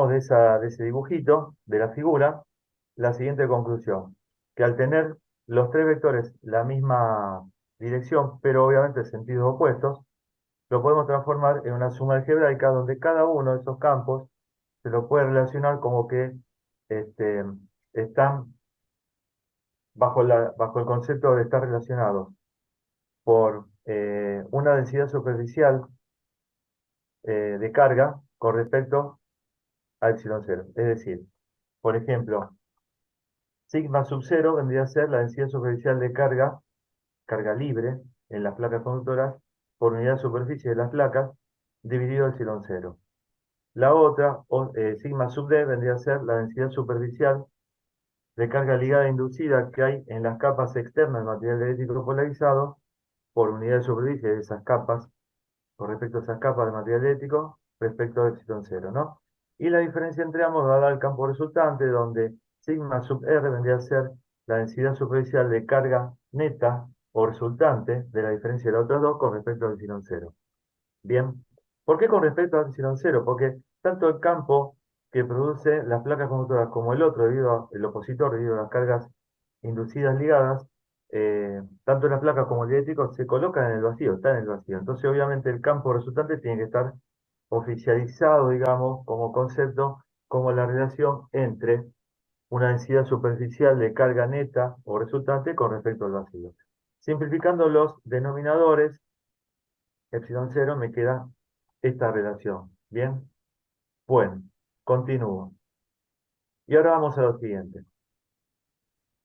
S1: de ese dibujito, de la figura, la siguiente conclusión, que al tener los tres vectores la misma dirección, pero obviamente sentidos opuestos, lo podemos transformar en una suma algebraica donde cada uno de esos campos se lo puede relacionar como que este, están bajo el concepto de estar relacionados por una densidad superficial de carga con respecto a epsilon cero. Es decir, por ejemplo, sigma sub cero vendría a ser la densidad superficial de carga libre en las placas conductoras por unidad de superficie de las placas dividido epsilon cero. La otra, sigma sub d, vendría a ser la densidad superficial de carga ligada inducida que hay en las capas externas del material eléctrico polarizado por unidad de superficie de esas capas, con respecto a esas capas de material eléctrico, respecto a epsilon cero, ¿no? Y la diferencia entre ambos va a dar el campo resultante, donde sigma sub r vendría a ser la densidad superficial de carga neta o resultante de la diferencia de las otras dos con respecto a epsilon cero. Bien, ¿por qué con respecto a epsilon cero? Porque tanto el campo que produce las placas conductoras como el otro, el opositor, debido a las cargas inducidas ligadas, tanto las placas como el eléctrico se colocan en el vacío, están en el vacío. Entonces, obviamente, el campo resultante tiene que estar oficializado, digamos, como concepto, como la relación entre una densidad superficial de carga neta o resultante con respecto al vacío. Simplificando los denominadores, epsilon cero me queda esta relación. Bien, bueno, continúo. Y ahora vamos a lo siguiente.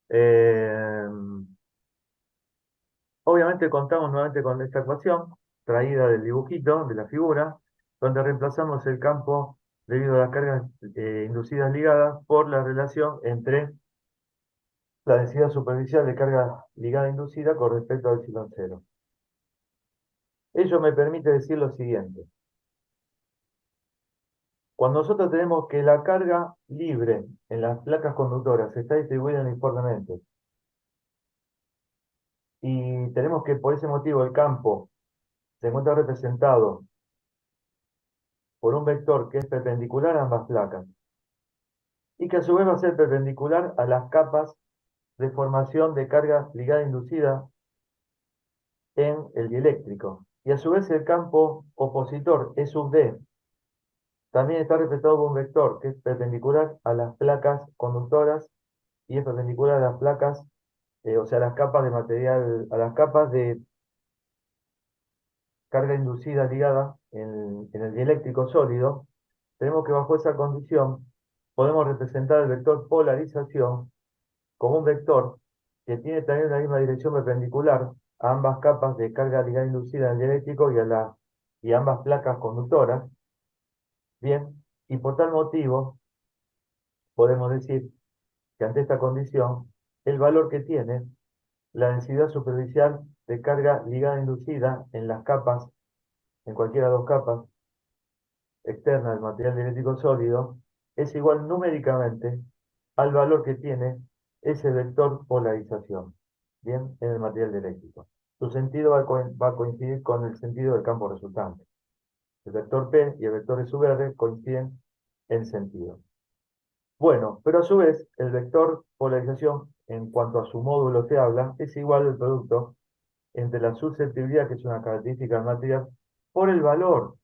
S1: Eh, Obviamente contamos nuevamente con esta ecuación traída del dibujito, de la figura, donde reemplazamos el campo debido a las cargas inducidas ligadas por la relación entre la densidad superficial de carga ligada inducida con respecto al epsilon cero. Ello me permite decir lo siguiente. Cuando nosotros tenemos que la carga libre en las placas conductoras está distribuida uniformemente y tenemos que por ese motivo el campo se encuentra representado por un vector que es perpendicular a ambas placas y que a su vez va a ser perpendicular a las capas de formación de carga ligada inducida en el dieléctrico. Y a su vez el campo opositor, E sub D, también está representado por un vector que es perpendicular a las placas conductoras y es perpendicular a las placas, o sea, a las capas de material, a las capas de carga inducida ligada en el dieléctrico sólido. Tenemos que bajo esa condición podemos representar el vector polarización como un vector que tiene también la misma dirección perpendicular a ambas capas de carga ligada inducida en el dieléctrico y ambas placas conductoras. Bien, y por tal motivo podemos decir que ante esta condición, el valor que tiene la densidad superficial de carga ligada inducida en las capas, en cualquiera de las dos capas externas del material dieléctrico sólido, es igual numéricamente al valor que tiene ese vector polarización, bien, en el material dieléctrico. Su sentido va a coincidir con el sentido del campo resultante. El vector P y el vector E sub R coinciden en sentido. Bueno, pero a su vez, el vector polarización, en cuanto a su módulo se habla, es igual al producto entre la susceptibilidad, que es una característica del material, por el valor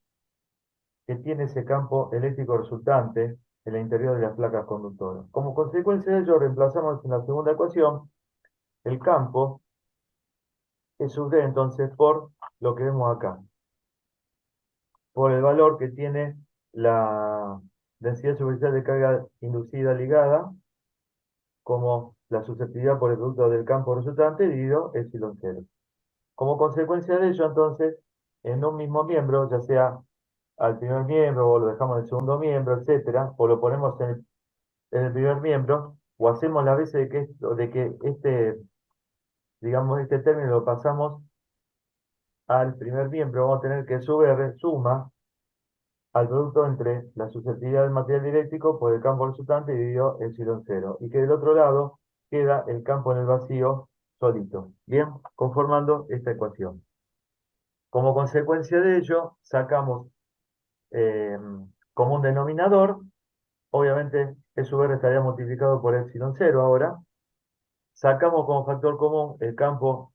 S1: que tiene ese campo eléctrico resultante en el interior de las placas conductoras. Como consecuencia de ello, reemplazamos en la segunda ecuación el campo E sub D entonces por lo que vemos acá, por el valor que tiene la densidad superficial de carga inducida ligada como la susceptibilidad por el producto del campo resultante dividido epsilon cero. Como consecuencia de ello, entonces, en un mismo miembro, ya sea al primer miembro o lo dejamos en el segundo miembro, etcétera, o lo ponemos en el primer miembro, o hacemos las veces de que digamos, este término lo pasamos al primer miembro, vamos a tener que sub R suma al producto entre la susceptibilidad del material dieléctrico por el campo resultante dividido epsilon cero. Y que del otro lado queda el campo en el vacío solito. Bien, conformando esta ecuación. Como consecuencia de ello, sacamos eh, como un denominador, obviamente E sub R estaría multiplicado por epsilon cero ahora. Sacamos como factor común el campo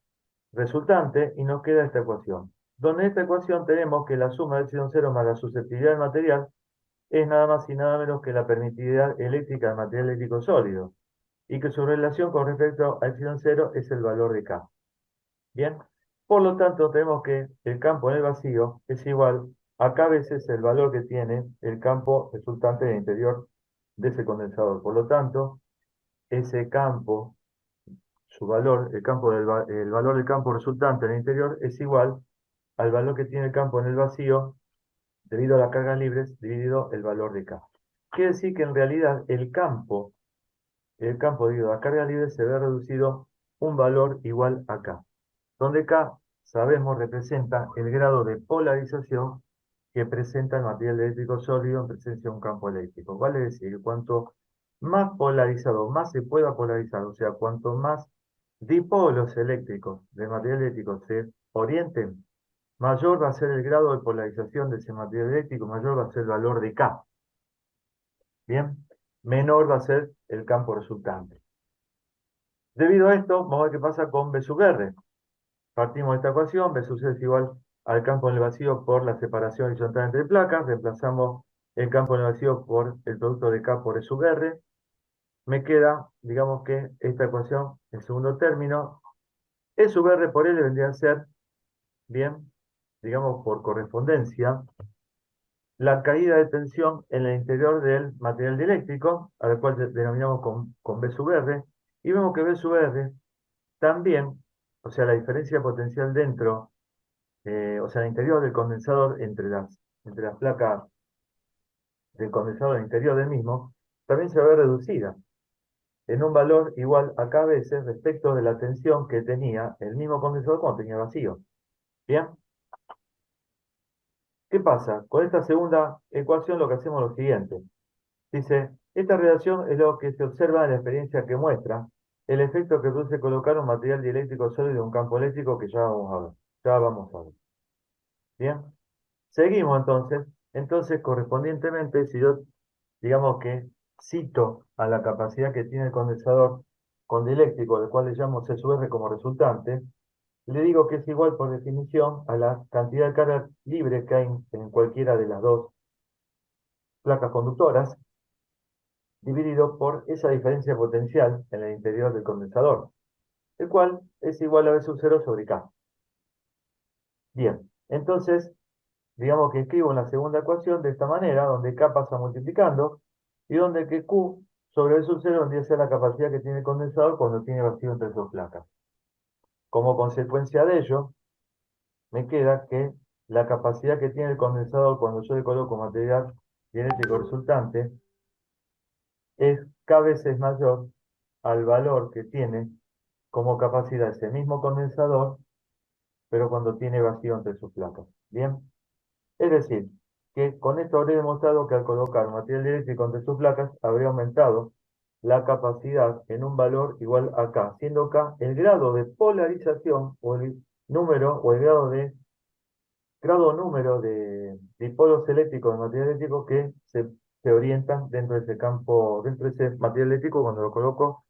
S1: resultante y nos queda esta ecuación. Donde en esta ecuación tenemos que la suma de epsilon cero más la susceptibilidad del material es nada más y nada menos que la permitividad eléctrica del material eléctrico sólido, y que su relación con respecto a epsilon cero es el valor de K. Bien, por lo tanto tenemos que el campo en el vacío es igual a K veces el valor que tiene el campo resultante del interior de ese condensador. Por lo tanto, ese campo, su valor, el valor del campo resultante en el interior es igual al valor que tiene el campo en el vacío debido a las cargas libres dividido el valor de K. Quiere decir que en realidad el campo debido a carga libre se ve reducido un valor igual a K, donde K, sabemos, representa el grado de polarización que presenta el material eléctrico sólido en presencia de un campo eléctrico. Vale decir, cuanto más polarizado, más se pueda polarizar, o sea, cuanto más dipolos eléctricos del material eléctrico se orienten, mayor va a ser el grado de polarización de ese material eléctrico, mayor va a ser el valor de K. Bien, menor va a ser el campo resultante. Debido a esto, vamos a ver qué pasa con B sub R. Partimos de esta ecuación, B sub C es igual al campo en el vacío por la separación horizontal entre placas, reemplazamos el campo en el vacío por el producto de K por E sub R. Me queda, digamos que esta ecuación, en segundo término, E sub R por L vendría a ser, bien, digamos por correspondencia, la caída de tensión en el interior del material dieléctrico, al cual denominamos con B sub R, y vemos que B sub R también, o sea, la diferencia potencial dentro, o sea, el interior del condensador entre las placas del condensador e el interior del mismo, también se ve reducida en un valor igual a K veces respecto de la tensión que tenía el mismo condensador cuando tenía vacío. ¿Bien? ¿Qué pasa? Con esta segunda ecuación lo que hacemos es lo siguiente. Dice, esta relación es lo que se observa en la experiencia que muestra el efecto que produce colocar un material dieléctrico sólido en un campo eléctrico que ya vamos a ver. Ya vamos a ver. Bien. Seguimos entonces. Entonces, correspondientemente, si yo, digamos que cito a la capacidad que tiene el condensador con dieléctrico, del cual le llamo C sub R como resultante, le digo que es igual por definición a la cantidad de carga libre que hay en cualquiera de las dos placas conductoras, dividido por esa diferencia potencial en el interior del condensador, el cual es igual a V sub 0 sobre K. Bien, entonces, digamos que escribo en la segunda ecuación de esta manera, donde K pasa multiplicando, y donde que Q sobre V sub 0 vendría a ser la capacidad que tiene el condensador cuando tiene vacío entre sus placas. Como consecuencia de ello, me queda que la capacidad que tiene el condensador cuando yo le coloco material dieléctrico resultante es K veces mayor al valor que tiene como capacidad ese mismo condensador, pero cuando tiene vacío entre sus placas. Bien, es decir, que con esto habré demostrado que al colocar material eléctrico entre sus placas habría aumentado la capacidad en un valor igual a K, siendo K el grado de polarización o el número o el grado o número de polos eléctricos de material eléctrico que se orientan dentro de ese campo, dentro de ese material eléctrico cuando lo coloco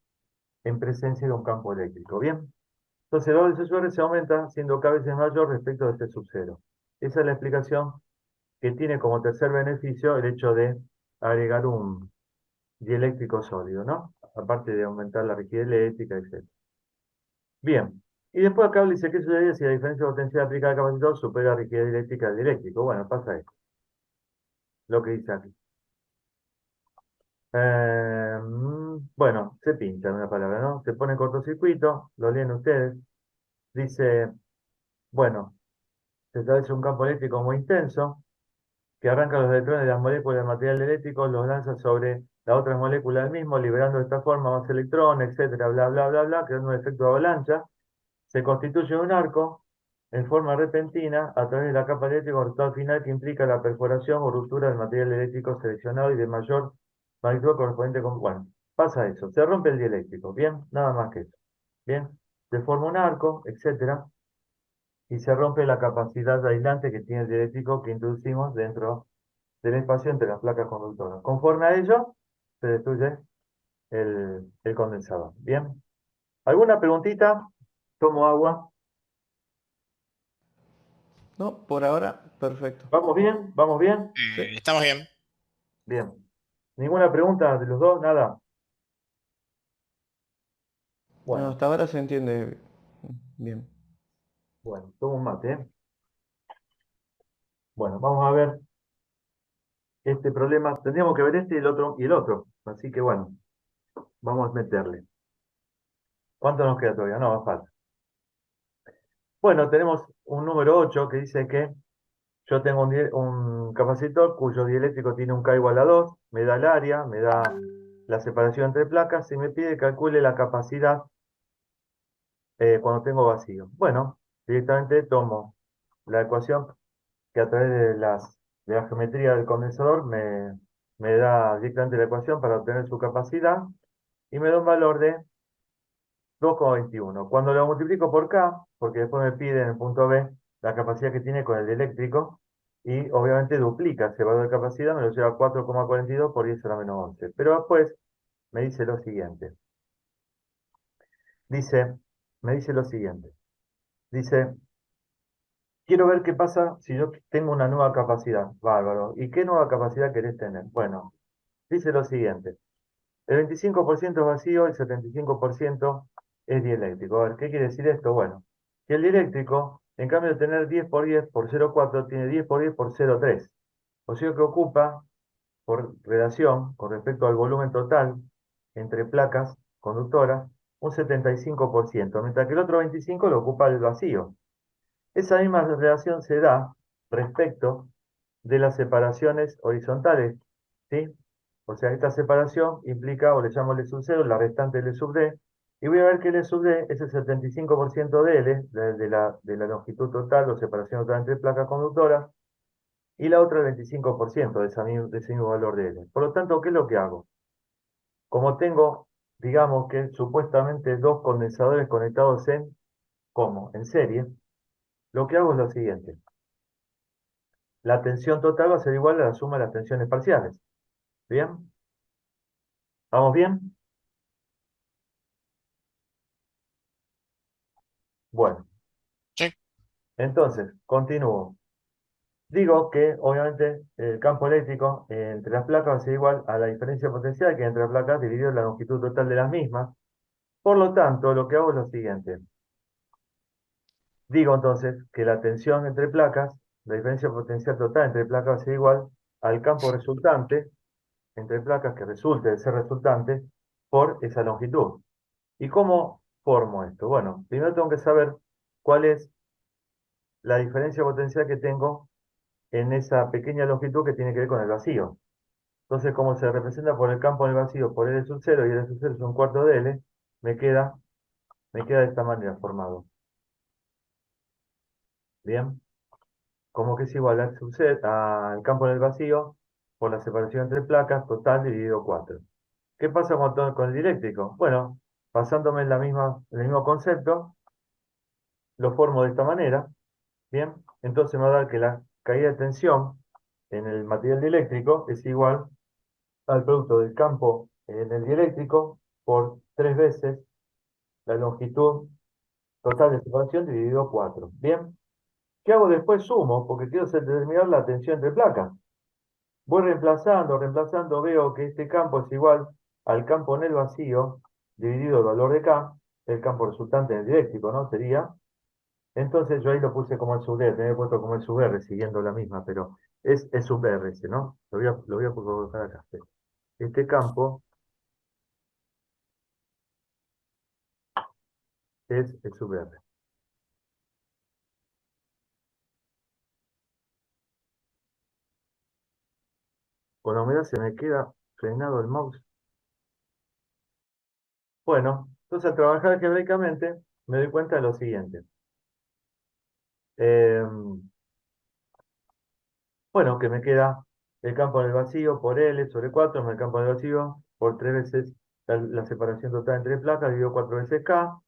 S1: en presencia de un campo eléctrico. Bien, entonces el valor de CSR se aumenta siendo K veces mayor respecto de este sub cero. Esa es la explicación que tiene como tercer beneficio el hecho de agregar un dieléctrico sólido, ¿no? Aparte de aumentar la rigidez eléctrica, etc. Bien, y después acá dice qué sucedería si la diferencia de potencial aplicada al capacitor supera la rigidez eléctrica del dieléctrico. Bueno, pasa esto, lo que dice aquí. Bueno, se pincha en una palabra, ¿no? Se pone en cortocircuito, lo leen ustedes. Dice, bueno, se establece un campo eléctrico muy intenso que arranca los electrones de las moléculas del material eléctrico, los lanza sobre la otra molécula del mismo, liberando de esta forma más electrones, etcétera, bla, bla, bla, bla, creando un efecto de avalancha. Se constituye un arco en forma repentina a través de la capa eléctrica con resultado final que implica la perforación o ruptura del material eléctrico seleccionado y de mayor magnitud correspondiente con... Bueno, pasa eso, se rompe el dieléctrico, ¿bien? Nada más que eso, ¿bien? Se forma un arco, etcétera, y se rompe la capacidad aislante que tiene el dieléctrico que introducimos dentro del espacio entre las placas conductoras. Conforme a ello, se destruye el condensador. ¿Bien? ¿Alguna preguntita? Tomo agua.
S2: No, por ahora, perfecto.
S1: ¿Vamos bien? ¿Vamos bien?
S2: Sí.
S3: Estamos bien.
S1: Bien. ¿Ninguna pregunta de los dos? Nada.
S2: No,
S1: Bueno,
S2: hasta ahora se entiende bien.
S1: bueno, tomo un mate, ¿eh? Bueno, vamos a ver este problema. Tendríamos que ver este y el otro y el otro. Así que bueno, vamos a meterle. ¿Cuánto nos queda todavía? No, va falta. Bueno, tenemos un número 8 que dice que yo tengo un capacitor cuyo dieléctrico tiene un K igual a 2, me da el área, me da la separación entre placas y me pide que calcule la capacidad cuando tengo vacío. Bueno, directamente tomo la ecuación que a través de la geometría del condensador me da directamente la ecuación para obtener su capacidad y me da un valor de 2,21. Cuando lo multiplico por K, porque después me pide en el punto B la capacidad que tiene con el dieléctrico, y obviamente duplica ese valor de capacidad, me lo lleva a 4,42 por 10 a la menos 11. Pero después me dice lo siguiente. Dice, me dice lo siguiente. Dice, quiero ver qué pasa si yo tengo una nueva capacidad. Bárbaro. ¿Y qué nueva capacidad querés tener? Bueno, dice lo siguiente. El 25% es vacío, el 75% es dieléctrico. A ver, ¿qué quiere decir esto? Bueno, que el dieléctrico, en cambio de tener 10 por 10 por 0,4, tiene 10 por 10 por 0,3. O sea que ocupa, por relación, con respecto al volumen total entre placas conductoras, un 75%, mientras que el otro 25% lo ocupa el vacío. Esa misma relación se da respecto de las separaciones horizontales, ¿sí? O sea, esta separación implica, o le llamo L sub 0, la restante L sub D, y voy a ver que L sub D es el 75% de L, de la longitud total o separación total entre placas conductoras, y la otra el 25% de ese mismo valor de L. Por lo tanto, ¿qué es lo que hago? Como tengo, digamos que supuestamente dos condensadores conectados ¿cómo? En serie, lo que hago es lo siguiente. La tensión total va a ser igual a la suma de las tensiones parciales. ¿Bien? ¿Vamos bien? Bueno. Entonces, continúo. Digo que, obviamente, el campo eléctrico entre las placas va a ser igual a la diferencia potencial que hay entre las placas dividido la longitud total de las mismas. Por lo tanto, lo que hago es lo siguiente. Digo entonces que la tensión entre placas, la diferencia potencial total entre placas va a ser igual al campo resultante entre placas que resulte de ser resultante por esa longitud. ¿Y cómo formo esto? Bueno, primero tengo que saber cuál es la diferencia potencial que tengo en esa pequeña longitud que tiene que ver con el vacío. Entonces, como se representa por el campo en el vacío por L sub 0 y L sub 0 es un cuarto de L, me queda de esta manera formado. Bien, como que es igual al sub 0, al campo en el vacío por la separación entre placas total dividido 4. ¿Qué pasa con el dieléctrico? Bueno, basándome en el mismo concepto, lo formo de esta manera. Bien, entonces me va a dar que la caída de tensión en el material dieléctrico es igual al producto del campo en el dieléctrico por 3 veces la longitud total de separación dividido 4. Bien, ¿qué hago después? Sumo, porque quiero determinar la tensión entre placas. Voy reemplazando, veo que este campo es igual al campo en el vacío dividido el valor de K, el campo resultante en el dieléctrico, ¿no? Sería. Entonces yo ahí lo puse como el sub D, tenía puesto como el sub R, siguiendo la misma, pero es sub R ese, ¿no? Lo voy a colocar acá. Este campo es el sub R. Con la humedad se me queda frenado el mouse. Bueno, entonces al trabajar algebraicamente me doy cuenta de lo siguiente. Bueno, que me queda el campo en el vacío por L sobre 4 más el campo en el vacío por 3 veces la separación total entre placas, dividido 4 veces K.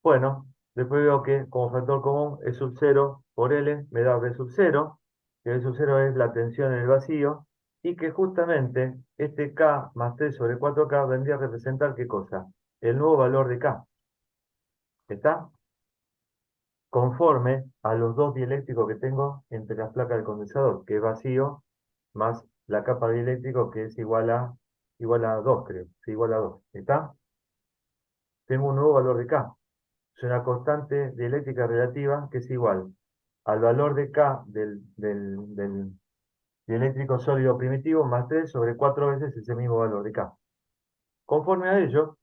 S1: Bueno, después veo que como factor común E sub 0 por L me da B sub 0, que B sub 0 es la tensión en el vacío, y que justamente este K más 3 sobre 4K vendría a representar ¿qué cosa? El nuevo valor de K. ¿Está? Conforme a los dos dieléctricos que tengo entre las placas del condensador, que es vacío, más la capa de dieléctrico, que es igual a 2, creo. Sí, igual a 2. ¿Está? Tengo un nuevo valor de K. Es una constante dieléctrica relativa que es igual al valor de K del dieléctrico sólido primitivo más 3 sobre 4 veces ese mismo valor de K. Conforme a ello,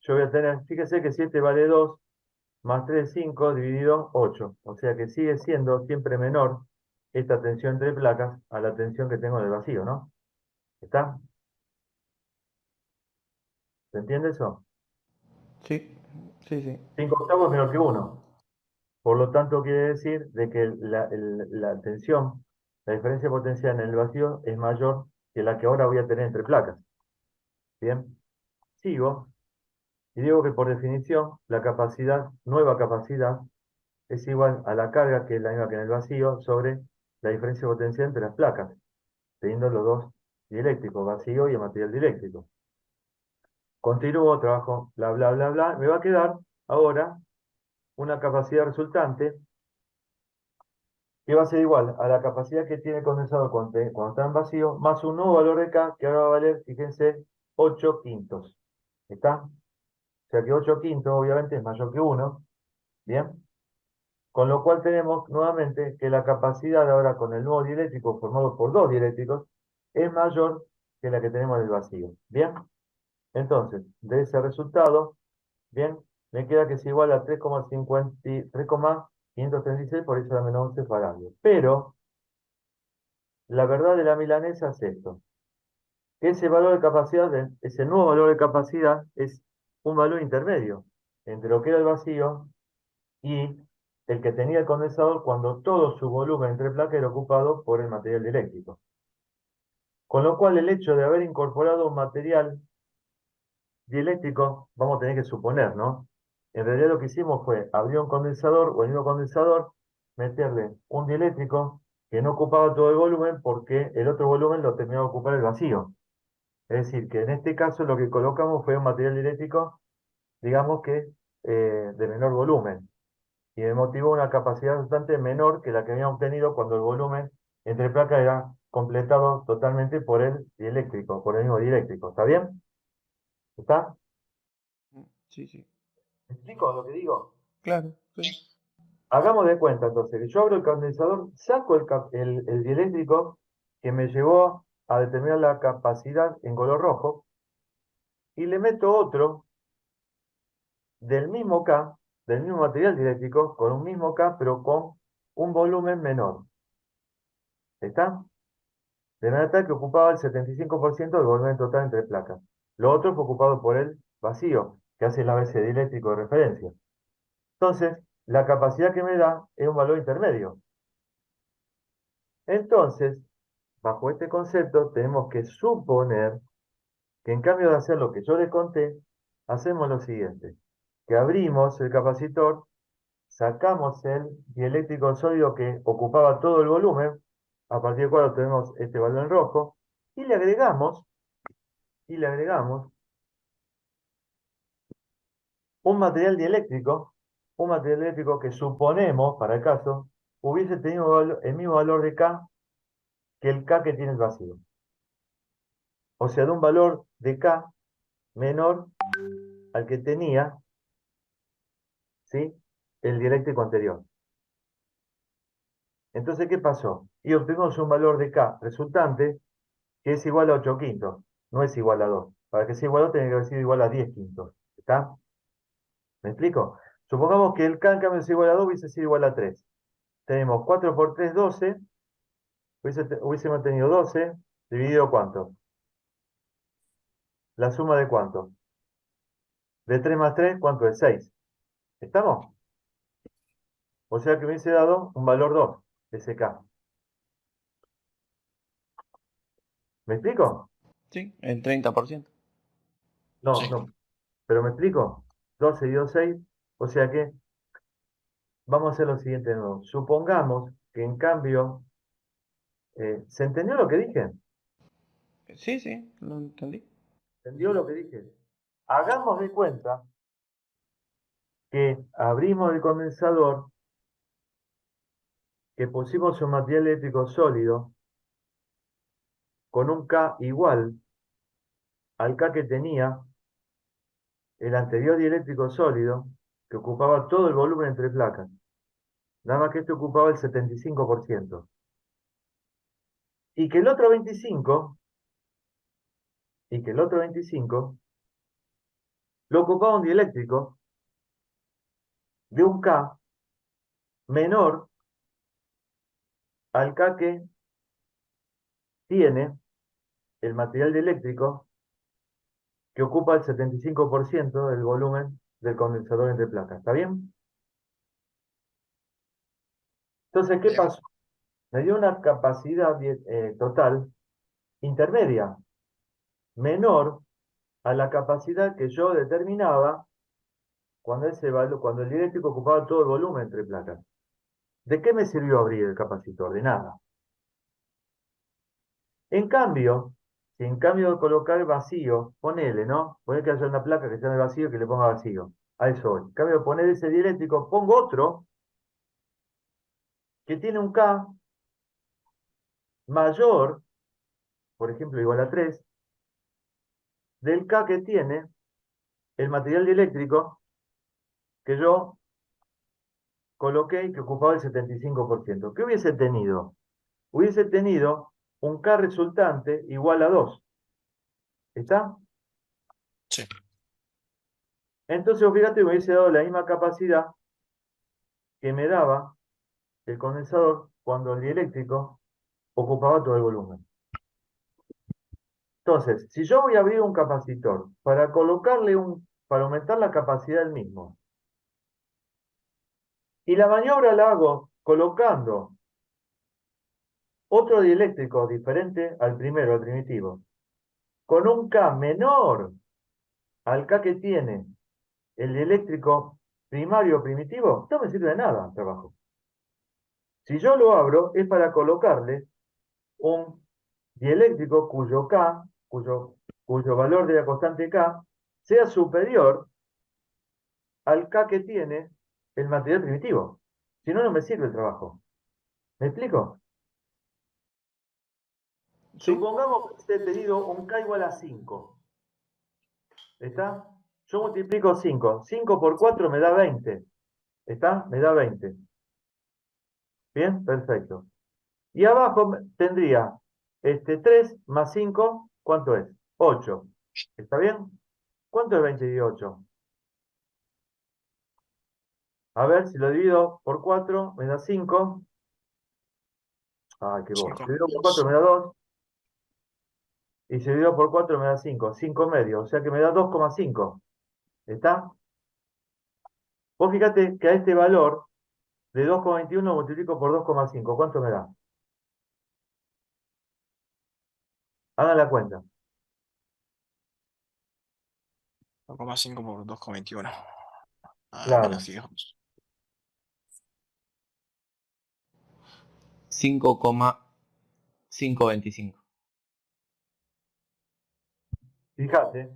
S1: yo voy a tener, fíjese que 7 vale 2, más 3 5 dividido 8. O sea que sigue siendo siempre menor esta tensión entre placas a la tensión que tengo en el vacío, ¿no? ¿Está? ¿Se entiende eso?
S2: Sí, sí, sí.
S1: 5 octavos es menor que 1. Por lo tanto, quiere decir de que la tensión, la diferencia potencial en el vacío es mayor que la que ahora voy a tener entre placas. Bien, sigo y digo que por definición la nueva capacidad, es igual a la carga, que es la misma que en el vacío, sobre la diferencia potencial entre las placas, teniendo los dos dieléctricos, vacío y el material dieléctrico. Continúo, trabajo, bla, bla, bla, bla. Me va a quedar ahora una capacidad resultante que va a ser igual a la capacidad que tiene el condensador cuando está en vacío, más un nuevo valor de K que ahora va a valer, fíjense, 8 quintos. ¿Está? O sea que 8 quintos obviamente es mayor que 1. Bien. Con lo cual tenemos nuevamente que la capacidad ahora con el nuevo dieléctrico formado por dos dieléctricos es mayor que la que tenemos en el vacío. Bien. Entonces, de ese resultado, bien, me queda que es igual a 3,536 por eso la menos 11 faradio. Pero la verdad de la milanesa es esto. Ese valor de capacidad, ese nuevo valor de capacidad es un valor intermedio entre lo que era el vacío y el que tenía el condensador cuando todo su volumen entre placas era ocupado por el material dieléctrico. Con lo cual el hecho de haber incorporado un material dieléctrico, vamos a tener que suponer, ¿no? En realidad lo que hicimos fue abrir un condensador o el mismo condensador, meterle un dieléctrico que no ocupaba todo el volumen porque el otro volumen lo terminaba de ocupar el vacío. Es decir, que en este caso lo que colocamos fue un material dieléctrico, digamos que de menor volumen y me motivó una capacidad bastante menor que la que había obtenido cuando el volumen entre placas era completado totalmente por el dieléctrico, por el mismo dieléctrico. ¿Está bien? ¿Está?
S2: Sí, sí.
S1: ¿Me explico lo que digo?
S2: Claro, sí.
S1: Hagamos de cuenta entonces que yo abro el condensador, saco el dieléctrico que me llevó a determinar la capacidad en color rojo y le meto otro del mismo K, del mismo material dieléctrico, con un mismo K, pero con un volumen menor. ¿Está? De manera tal que ocupaba el 75% del volumen total entre placas. Lo otro fue ocupado por el vacío, que hace el ABC dieléctrico de referencia. Entonces, la capacidad que me da es un valor intermedio. Entonces, bajo este concepto, tenemos que suponer que en cambio de hacer lo que yo les conté, hacemos lo siguiente, que abrimos el capacitor, sacamos el dieléctrico sólido que ocupaba todo el volumen, a partir del cual tenemos este valor en rojo, y le agregamos un material dieléctrico que suponemos, para el caso, hubiese tenido el mismo valor de K que el K que tiene el vacío. O sea, de un valor de K menor al que tenía, ¿sí?, el dieléctrico anterior. Entonces, ¿qué pasó? Y obtuvimos un valor de K resultante que es igual a 8 quintos, no es igual a 2. Para que sea igual a 2 tiene que haber sido igual a 10 quintos. ¿Está? ¿Me explico? Supongamos que el K en cambio es igual a 2, hubiese sido igual a 3. Tenemos 4 por 3, 12. Hubiésemos tenido 12, dividido ¿cuánto? La suma de ¿cuánto? De 3 más 3, ¿cuánto es? 6. ¿Estamos? O sea que me hubiese dado un valor 2, ese K. ¿Me explico?
S2: Sí, el 30%.
S1: No, sí, no. ¿Pero me explico? 12 y 2, 6. O sea que vamos a hacer lo siguiente de nuevo. Supongamos que en cambio, ¿se entendió lo que dije?
S2: Sí, sí, lo entendí.
S1: ¿Entendió lo que dije? Hagamos de cuenta que abrimos el condensador, que pusimos un material eléctrico sólido con un K igual al K que tenía el anterior dieléctrico sólido, que ocupaba todo el volumen entre placas. Nada más que este ocupaba el 75%. Y que el otro 25, y que el otro 25 lo ocupaba un dieléctrico de un K menor al K que tiene el material dieléctrico que ocupa el 75% del volumen del condensador entre placas. ¿Está bien? Entonces, ¿qué pasó? Me dio una capacidad total intermedia, menor a la capacidad que yo determinaba cuando el dieléctrico ocupaba todo el volumen entre placas. ¿De qué me sirvió abrir el capacitor? De nada. En cambio, si en cambio de colocar vacío, ponele, ¿no? Ponele que haya una placa que se llame vacío que le ponga vacío. A eso voy. En cambio de poner ese dieléctrico, pongo otro que tiene un K mayor, por ejemplo, igual a 3, del K que tiene el material dieléctrico que yo coloqué y que ocupaba el 75%. ¿Qué hubiese tenido? Hubiese tenido un K resultante igual a 2. ¿Está?
S3: Sí.
S1: Entonces, fíjate, me hubiese dado la misma capacidad que me daba el condensador cuando el dieléctrico ocupaba todo el volumen. Entonces, si yo voy a abrir un capacitor para aumentar la capacidad del mismo, y la maniobra la hago colocando otro dieléctrico diferente al primero, al primitivo, con un K menor al K que tiene el dieléctrico primario primitivo, no me sirve de nada el trabajo. Si yo lo abro, es para colocarle un dieléctrico cuyo K, cuyo valor de la constante K, sea superior al K que tiene el material primitivo. Si no, no me sirve el trabajo. ¿Me explico?
S2: ¿Sí?
S1: Supongamos que esté tenido un K igual a 5. ¿Está? Yo multiplico 5. 5 por 4 me da 20. ¿Está? Me da 20. Bien, perfecto. Y abajo tendría 3 más 5, ¿cuánto es? 8. ¿Está bien? ¿Cuánto es 20 y 8? A ver, si lo divido por 4, me da 5. Ay, qué bobo. Si
S3: 5
S1: divido por 4
S3: medios.
S1: me da 2. Y si divido por 4 me da 5. 5 medios. O sea que me da 2,5. ¿Está? Vos fíjate que a este valor de 2,21 multiplico por 2,5. ¿Cuánto me da? Hagan la cuenta.
S3: 2,5 por 2,21. Menos
S1: Claro.
S3: 10.
S2: 5,525.
S1: Fíjate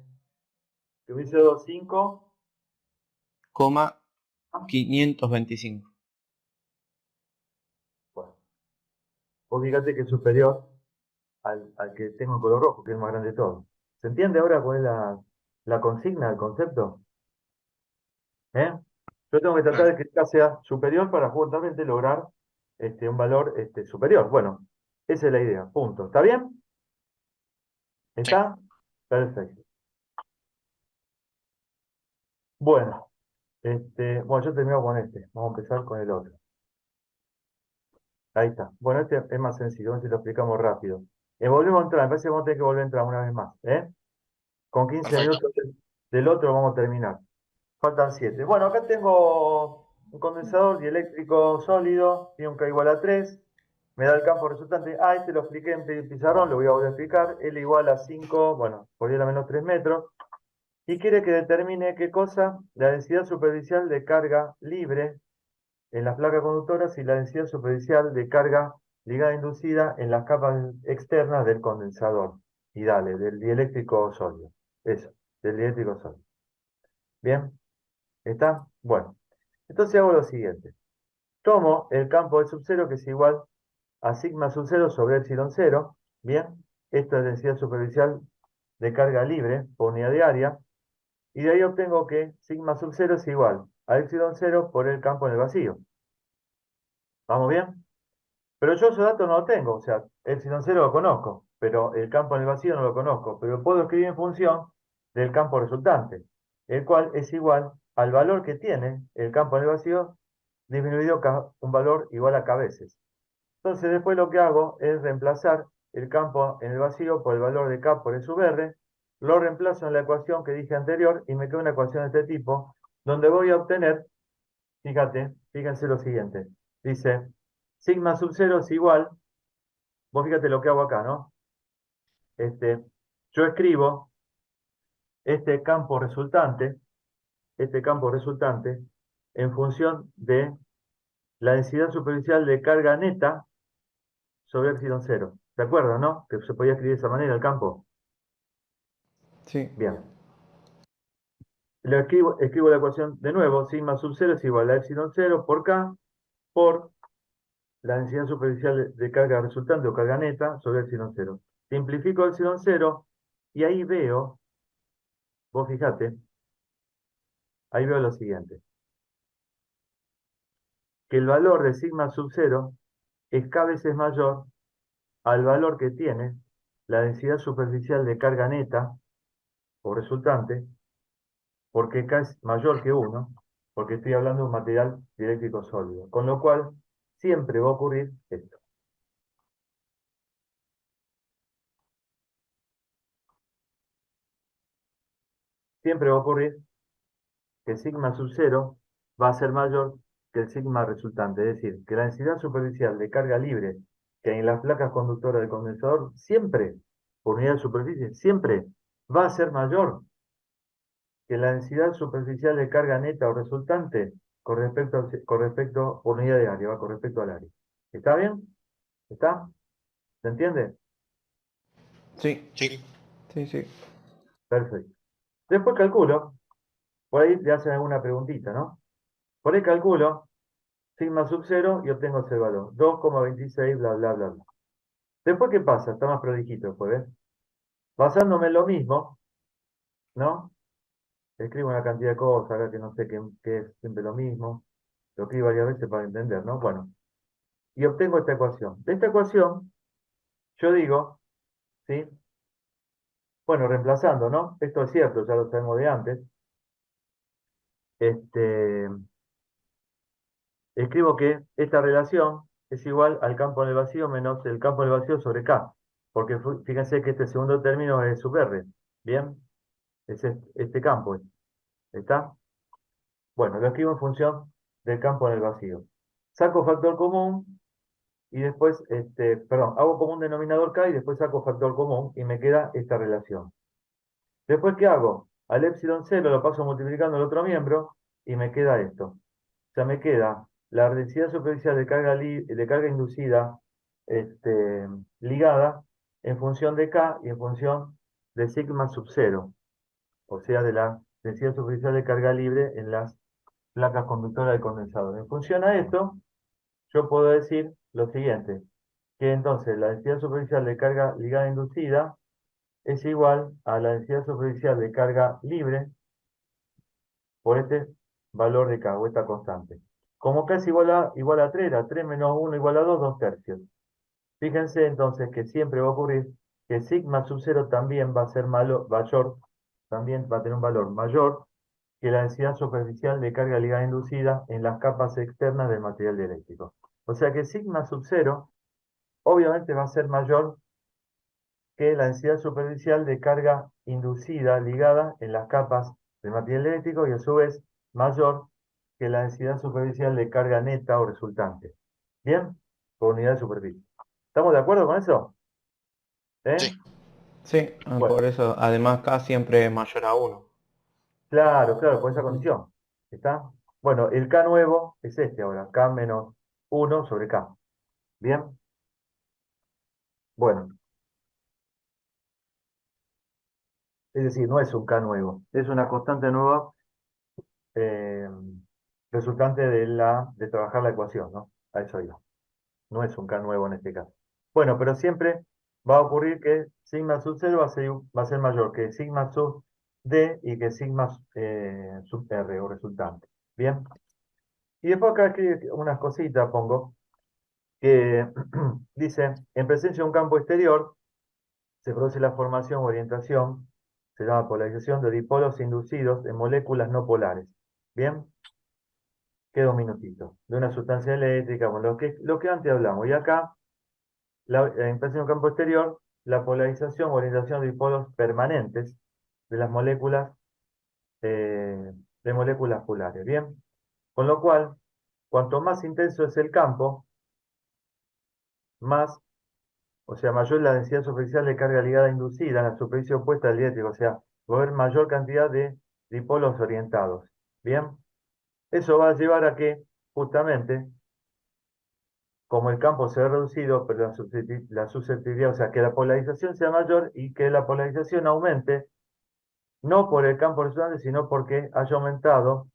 S1: que hubiese dado 5.
S2: 525.
S1: Bueno, vos fíjate que es superior al que tengo en color rojo, que es el más grande de todos. ¿Se entiende ahora cuál es la consigna, el concepto? ¿Eh? Yo tengo que tratar
S3: Claro.
S1: de que K sea superior para justamente lograr un valor superior. Bueno, esa es la idea. Punto. ¿Está bien?
S3: Sí.
S1: ¿Está? Perfecto. Bueno, bueno, yo termino con este. Vamos a empezar con el otro. Ahí está. Bueno, este es más sencillo, este lo explicamos rápido. Volvemos a entrar, me parece que vamos a tener que volver a entrar una vez más. Con 15
S3: Perfecto.
S1: minutos del otro vamos a terminar. Faltan 7. Bueno, acá tengo un condensador dieléctrico sólido, tiene un K igual a 3. Me da el campo resultante. Este lo expliqué en pizarrón, lo voy a volver a explicar. L igual a 5, bueno, por L a menos 3 metros. Y quiere que determine qué cosa, la densidad superficial de carga libre en las placas conductoras y la densidad superficial de carga ligada inducida en las capas externas del condensador. Y dale, del dieléctrico sólido. Eso, del dieléctrico sólido. Bien, ¿está? Bueno, entonces hago lo siguiente. Tomo el campo de sub cero que es igual a sigma sub cero sobre epsilon cero. Bien, esto es densidad superficial de carga libre por unidad de área. Y de ahí obtengo que sigma sub cero es igual a epsilon cero por el campo en el vacío. ¿Vamos bien? Pero yo esos datos no los tengo, o sea, epsilon cero lo conozco, pero el campo en el vacío no lo conozco, pero puedo escribir en función del campo resultante, el cual es igual al valor que tiene el campo en el vacío disminuido un valor igual a k veces. Entonces después lo que hago es reemplazar el campo en el vacío por el valor de k por e sub r, lo reemplazo en la ecuación que dije anterior y me queda una ecuación de este tipo, donde voy a obtener, fíjense lo siguiente, dice sigma sub cero es igual. Vos fíjate lo que hago acá, ¿no? Yo escribo este campo resultante, este campo resultante, en función de la densidad superficial de carga neta sobre epsilon cero. ¿De acuerdo, no? Que se podía escribir de esa manera el campo.
S2: Sí.
S1: Bien. Escribo la ecuación de nuevo. Sigma sub cero es igual a epsilon cero por K por la densidad superficial de carga resultante o carga neta sobre epsilon cero. Simplifico epsilon cero y ahí veo, vos fíjate, ahí veo lo siguiente, que el valor de sigma sub cero es k veces mayor al valor que tiene la densidad superficial de carga neta o resultante, porque k es mayor que 1, porque estoy hablando de un material dieléctrico sólido. Con lo cual, siempre va a ocurrir esto. Siempre va a ocurrir que sigma sub cero va a ser mayor que el sigma resultante. Es decir, que la densidad superficial de carga libre que hay en las placas conductoras del condensador siempre, por unidad de superficie, siempre va a ser mayor que la densidad superficial de carga neta o resultante con respecto por unidad de área, va con respecto al área. ¿Está bien? ¿Está? ¿Se entiende?
S2: Sí.
S3: Sí.
S2: Sí, sí.
S1: Perfecto. Después calculo Por ahí te hacen alguna preguntita, ¿no? Por ahí calculo sigma sub 0 y obtengo ese valor. 2,26, bla, bla, bla, bla. Después, ¿qué pasa? Está más prolijito después, ¿ves? Basándome en lo mismo, ¿no? Escribo una cantidad de cosas, acá que no sé qué es siempre lo mismo. Lo escribo varias veces para entender, ¿no? Bueno, y obtengo esta ecuación. De esta ecuación, yo digo, ¿sí? Bueno, reemplazando, ¿no? Esto es cierto, ya lo sabemos de antes. Este, escribo que esta relación es igual al campo en el vacío menos el campo en el vacío sobre K. Porque fíjense que este segundo término es sub R. ¿Bien? Es este campo. ¿Está? Bueno, lo escribo en función del campo en el vacío. Saco factor común y después, perdón, hago como un denominador K y después saco factor común y me queda esta relación. Después, ¿qué hago? Al epsilon 0 lo paso multiplicando el otro miembro y me queda esto. O sea, me queda la densidad superficial de carga inducida ligada en función de K y en función de sigma sub 0, o sea, de la densidad superficial de carga libre en las placas conductoras de condensador. En función a esto, yo puedo decir lo siguiente, que entonces la densidad superficial de carga ligada inducida es igual a la densidad superficial de carga libre por este valor de K, o esta constante. Como K es igual a 3, era 3 menos 1 igual a 2, 2 tercios. Fíjense entonces que siempre va a ocurrir que sigma sub 0 también va a ser mayor, también va a tener un valor mayor que la densidad superficial de carga ligada inducida en las capas externas del material dieléctrico. O sea que sigma sub 0 obviamente va a ser mayor que la densidad superficial de carga inducida ligada en las capas del material eléctrico y a su vez mayor que la densidad superficial de carga neta o resultante. ¿Bien? Por unidad de superficie. ¿Estamos de acuerdo con eso?
S3: Sí,
S1: ¿Eh?
S2: Sí,
S1: Bueno,
S2: por eso, además K siempre es mayor a 1.
S1: claro, claro, por esa condición. ¿Está? Bueno, el K nuevo es este ahora, K menos 1 sobre K. ¿Bien? Bueno, es decir, no es un K nuevo, es una constante nueva eh, resultante de trabajar la ecuación, ¿no? A eso iba. No es un K nuevo en este caso. Bueno, pero siempre va a ocurrir que sigma sub 0 va a ser mayor que sigma sub D y que sigma sub R o resultante. Bien. Y después acá escribe unas cositas, pongo, que dice, en presencia de un campo exterior, se produce la formación o orientación, se llama polarización de dipolos inducidos en moléculas no polares. Bien. Queda un minutito. De una sustancia eléctrica, bueno, lo que antes hablamos. Y acá, en presencia de un campo exterior, la polarización o orientación de dipolos permanentes de las moléculas, de moléculas polares. Bien. Con lo cual, cuanto más intenso es el campo, más, o sea, mayor la densidad superficial de carga ligada inducida en la superficie opuesta al eléctrico. O sea, va a haber mayor cantidad de dipolos orientados. Bien. Eso va a llevar a que, justamente, como el campo se ve reducido, pero la susceptibilidad, o sea, que la polarización sea mayor y que la polarización aumente, no por el campo resultante, sino porque haya aumentado,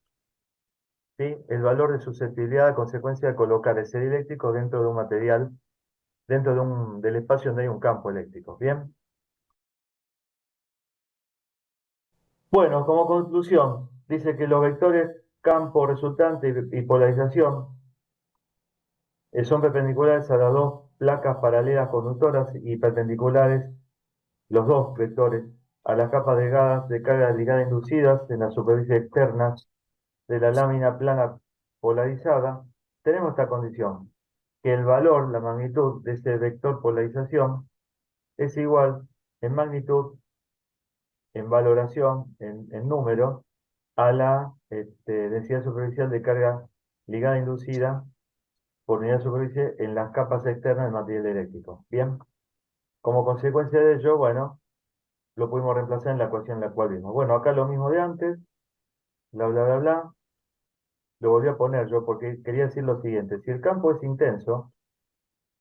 S1: ¿sí?, el valor de susceptibilidad a consecuencia de colocar el ser eléctrico dentro de un material, dentro del espacio donde hay un campo eléctrico. ¿Bien? Bueno, como conclusión, dice que los vectores campo resultante y polarización son perpendiculares a las dos placas paralelas conductoras y perpendiculares los dos vectores a las capas delgadas de carga ligada inducidas en la superficie externa de la lámina plana polarizada, tenemos esta condición, que el valor, la magnitud de ese vector polarización es igual en magnitud, en valoración, en número, a la densidad superficial de carga ligada inducida por unidad de superficie en las capas externas del material eléctrico. Bien, como consecuencia de ello, bueno, lo pudimos reemplazar en la ecuación en la cual vimos. Bueno, acá lo mismo de antes, bla, bla, bla, bla. Lo volví a poner yo porque quería decir lo siguiente. Si el campo es intenso,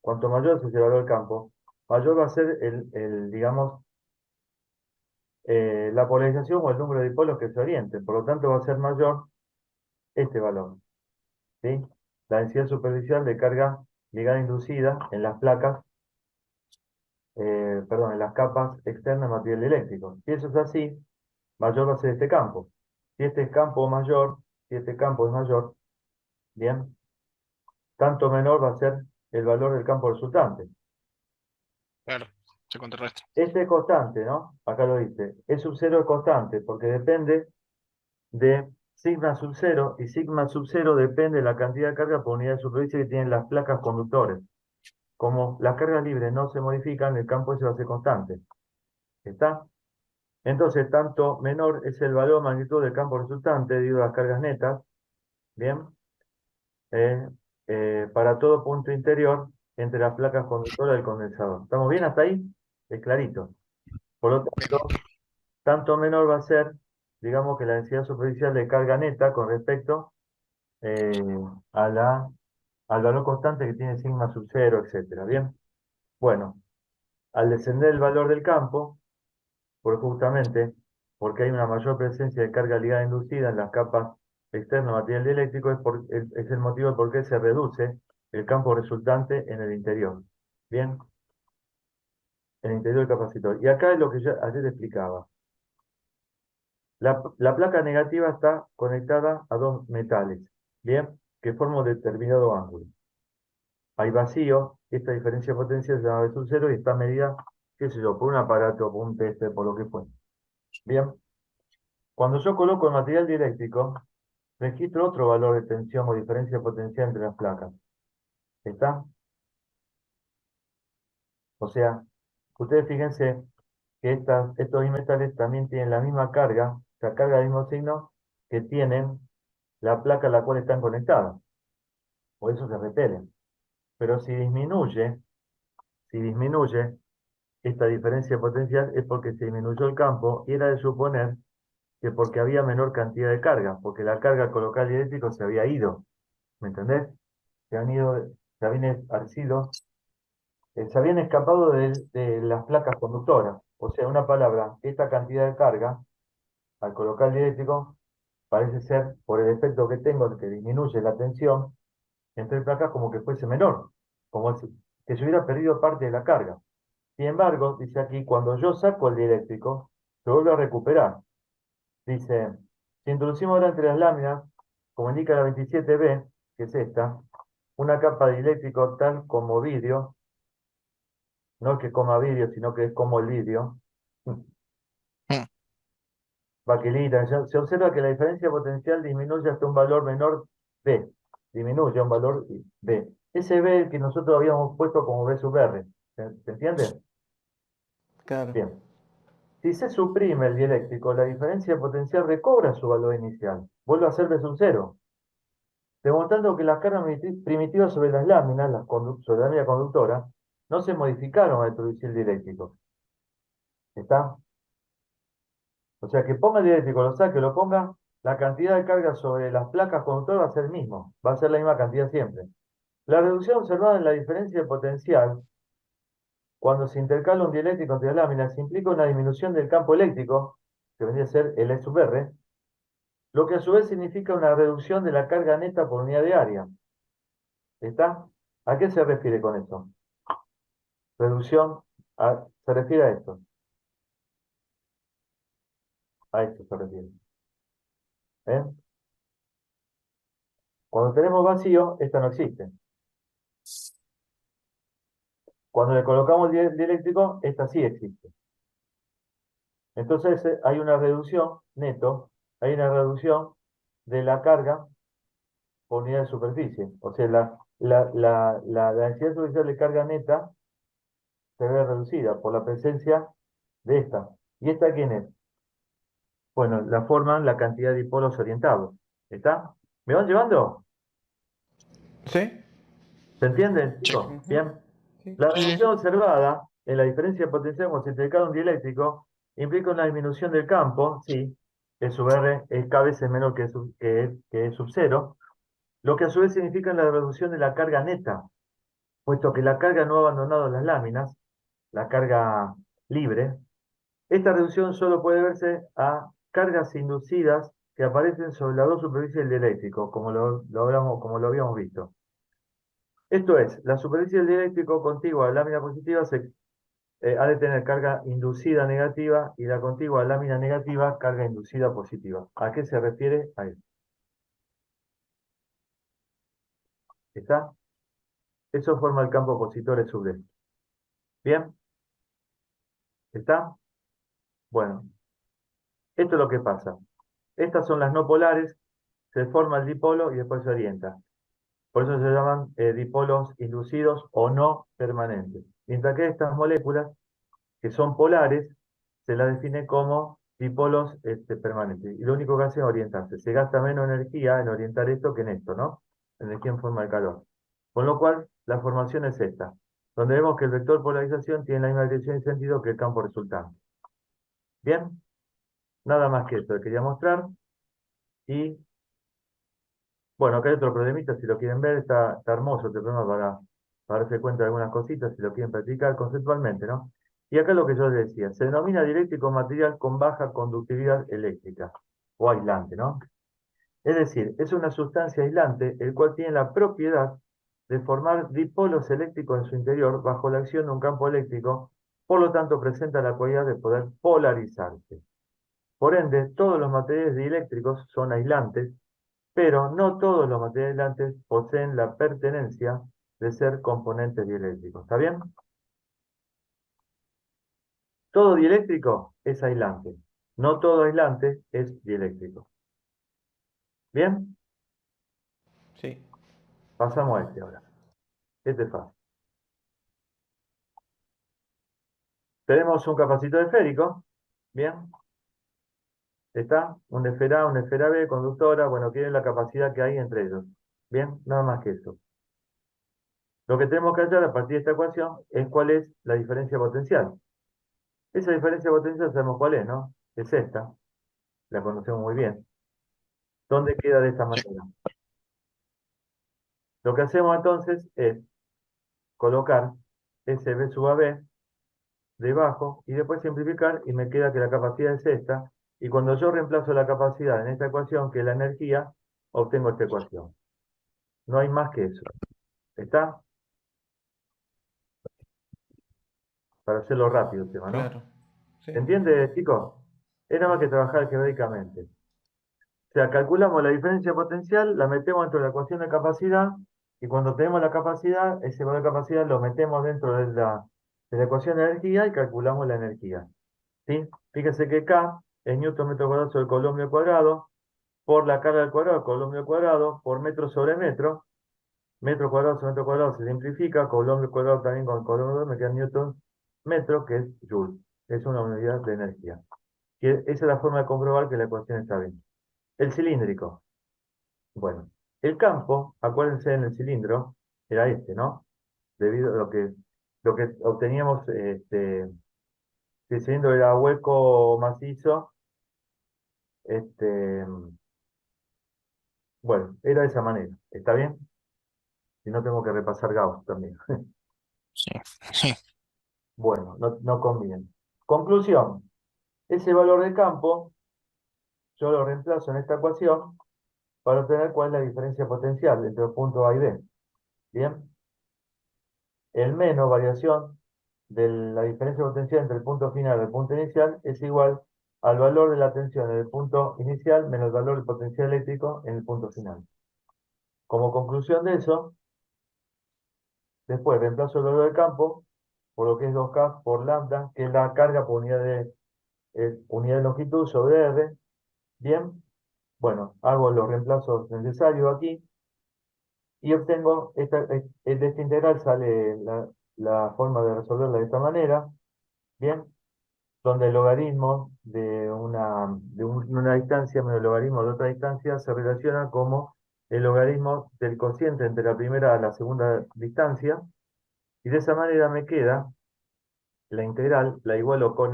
S1: cuanto mayor es el valor del campo, mayor va a ser digamos, la polarización o el número de dipolos que se orienten. Por lo tanto, va a ser mayor este valor, ¿sí? La densidad superficial de carga ligada inducida en las placas, perdón, en las capas externas de material eléctrico. Si eso es así, mayor va a ser este campo. Si este campo mayor, si este campo es mayor, bien, tanto menor va a ser el valor del campo resultante.
S3: Claro, se contrarresta.
S1: Este es constante, ¿no? Acá lo dice. E sub 0 es constante porque depende de sigma sub 0 y sigma sub 0 depende de la cantidad de carga por unidad de superficie que tienen las placas conductores. Como las cargas libres no se modifican, el campo ese va a ser constante. ¿Está? Entonces, tanto menor es el valor de magnitud del campo resultante debido a las cargas netas, ¿bien? Eh, para todo punto interior entre las placas conductoras del condensador. ¿Estamos bien hasta ahí? Es clarito. Por lo
S3: Bien.
S1: tanto, tanto menor va a ser, digamos que la densidad superficial de carga neta con respecto eh, a al valor constante que tiene sigma sub 0, etcétera. Bien. Bueno, al descender el valor del campo, justamente porque hay una mayor presencia de carga ligada inducida en las capas externas de material eléctrico, es el motivo por qué se reduce el campo resultante en el interior. Bien, en el interior del capacitor. Y acá es lo que yo ayer explicaba. La placa negativa está conectada a dos metales, bien, que forman un determinado ángulo. Hay vacío, esta diferencia de potencia se llama V sub 0 y está medida, qué sé yo, por un aparato, por un tester, por lo que fue. Bien, cuando yo coloco el material dieléctrico, registro otro valor de tensión o diferencia de potencial entre las placas. ¿Está? O sea, ustedes fíjense que estos bimetales también tienen la misma carga, o sea, carga del mismo signo que tienen la placa a la cual están conectadas. Por eso se repelen. Pero si disminuye esta diferencia potencial es porque se disminuyó el campo y era de suponer que porque había menor cantidad de carga, porque la carga al colocar el eléctrico se había ido. ¿Me entendés? Se han ido, se habían esparcido, se habían escapado de las placas conductoras. O sea, una palabra, esta cantidad de carga al colocar el eléctrico parece ser, por el efecto que tengo, que disminuye la tensión entre placas como que fuese menor, como que se hubiera perdido parte de la carga. Sin embargo, dice aquí, cuando yo saco el dieléctrico, se vuelve a recuperar. Dice, si introducimos ahora entre las láminas, como indica la 27B, que es esta, una capa de dieléctrico tal como vidrio, no es que coma vidrio, sino que es como el vidrio,
S3: Mm.
S1: baquelita, se observa que la diferencia potencial disminuye hasta un valor menor B, disminuye a un valor B. Ese B que nosotros habíamos puesto como B sub R, ¿se entiende?
S2: Claro.
S1: Bien. Si se suprime el dieléctrico, la diferencia potencial recobra su valor inicial, vuelve a ser B sub 0, demostrando que las cargas primitivas sobre las láminas, sobre la lámina conductora, no se modificaron al introducir el dieléctrico. ¿Está? O sea, que ponga el dieléctrico, lo saque, lo ponga, la cantidad de carga sobre las placas conductoras va a ser el mismo, va a ser la misma cantidad siempre. La reducción observada en la diferencia de potencial, cuando se intercala un dieléctrico entre las láminas, implica una disminución del campo eléctrico, que vendría a ser el E sub R, lo que a su vez significa una reducción de la carga neta por unidad de área. ¿Está? ¿A qué se refiere con esto? Reducción, se refiere a esto. A esto se refiere. ¿Eh? Cuando tenemos vacío, esta no existe. Cuando le colocamos el dieléctrico, esta sí existe. Entonces hay una reducción neto, hay una reducción de la carga por unidad de superficie. O sea, la densidad superficial de carga neta se ve reducida por la presencia de esta. ¿Y esta quién es? Bueno, la forman la cantidad de dipolos orientados. ¿Está? ¿Me van llevando?
S2: ¿Sí?
S1: ¿Se entiende,
S3: Sí.
S1: chicos?
S2: Ujú.
S1: Bien.
S2: Sí.
S1: La
S3: Sí, sí.
S1: reducción observada en la diferencia de potencial cuando se intercala un dieléctrico implica una disminución del campo, sí, E sub R es cada vez menor que E sub 0, lo que a su vez significa la reducción de la carga neta, puesto que la carga no ha abandonado las láminas, la carga libre, Esta reducción solo puede verse a cargas inducidas que aparecen sobre las dos superficies del dieléctrico, como lo habíamos visto. Esto es, la superficie del dieléctrico contigua a la lámina positiva ha de tener carga inducida negativa y la contigua a la lámina negativa carga inducida positiva. ¿A qué se refiere? A eso. ¿Está? Eso forma el campo opositor sobre esto. ¿Bien? ¿Está? Bueno, esto es lo que pasa. Estas son las no polares, se forma el dipolo y después se orienta. Por eso se llaman dipolos inducidos o no permanentes. Mientras que estas moléculas, que son polares, se las define como dipolos permanentes. Y lo único que hacen es orientarse. Se gasta menos energía en orientar esto que en esto, ¿no? Energía en forma de calor. Con lo cual, la formación es esta, donde vemos que el vector polarización tiene la misma dirección y sentido que el campo resultante. Bien, nada más que esto, quería mostrar. Y bueno, acá hay otro problemita, si lo quieren ver, está hermoso este problema para darse cuenta de algunas cositas, si lo quieren practicar conceptualmente, ¿no? Y acá lo que yo les decía, se denomina dieléctrico material con baja conductividad eléctrica, o aislante, ¿no? Es decir, es una sustancia aislante, el cual tiene la propiedad de formar dipolos eléctricos en su interior bajo la acción de un campo eléctrico, por lo tanto presenta la cualidad de poder polarizarse. Por ende, todos los materiales dieléctricos son aislantes, pero no todos los materiales aislantes poseen la pertenencia de ser componentes dieléctricos. ¿Está bien? Todo dieléctrico es aislante. No todo aislante es dieléctrico. ¿Bien?
S2: Sí.
S1: Pasamos a este ahora. Este es fácil. Tenemos un capacitor esférico. ¿Bien? Está un esfera A, una esfera B, conductora. Bueno, quieren la capacidad que hay entre ellos. ¿Bien? Nada más que eso. Lo que tenemos que hallar a partir de esta ecuación es cuál es la diferencia potencial. Esa diferencia potencial sabemos cuál es, ¿no? Es esta. La conocemos muy bien. ¿Dónde queda de esta
S3: Sí.
S1: manera? Lo que hacemos entonces es colocar SB sub AB debajo y después simplificar y me queda que la capacidad es esta. Y cuando yo reemplazo la capacidad en esta ecuación, que es la energía, obtengo esta ecuación. No hay más que eso. ¿Está? Para hacerlo rápido el tema, ¿no?
S2: Claro. Sí.
S1: ¿Se entiende, chicos? Es nada más que trabajar algebraicamente. O sea, calculamos la diferencia potencial, la metemos dentro de la ecuación de capacidad, y cuando tenemos la capacidad, ese valor de capacidad lo metemos dentro de la ecuación de energía y calculamos la energía. ¿Sí? Fíjense que K es newton metro cuadrado sobre columna cuadrado, por la carga al cuadrado, columna al cuadrado, por metro sobre metro cuadrado se simplifica, columna al cuadrado también con columna, me queda newton metro, que es joule. Es una unidad de energía. Y esa es la forma de comprobar que la ecuación está bien. El cilíndrico. Bueno, el campo, acuérdense en el cilindro, era este, ¿no? Debido a lo que obteníamos, si el cilindro era hueco o macizo, este, bueno, era de esa manera. ¿Está bien? Si no tengo que repasar Gauss también.
S3: Sí. Sí.
S1: Bueno, no conviene. Conclusión, ese valor de campo, yo lo reemplazo en esta ecuación para obtener cuál es la diferencia potencial entre los puntos A y B. ¿Bien? El menos variación de la diferencia potencial entre el punto final y el punto inicial es igual al valor de la tensión en el punto inicial menos el valor del potencial eléctrico en el punto final. Como conclusión de eso, después reemplazo el valor de campo por lo que es 2K por lambda, que es la carga por unidad de longitud sobre R. Bien, bueno, hago los reemplazos necesarios aquí y obtengo, de esta integral sale la forma de resolverla de esta manera. Bien, donde el logaritmo una distancia menos el logaritmo de otra distancia se relaciona como el logaritmo del cociente entre la primera y la segunda distancia, y de esa manera me queda la integral, la igualo con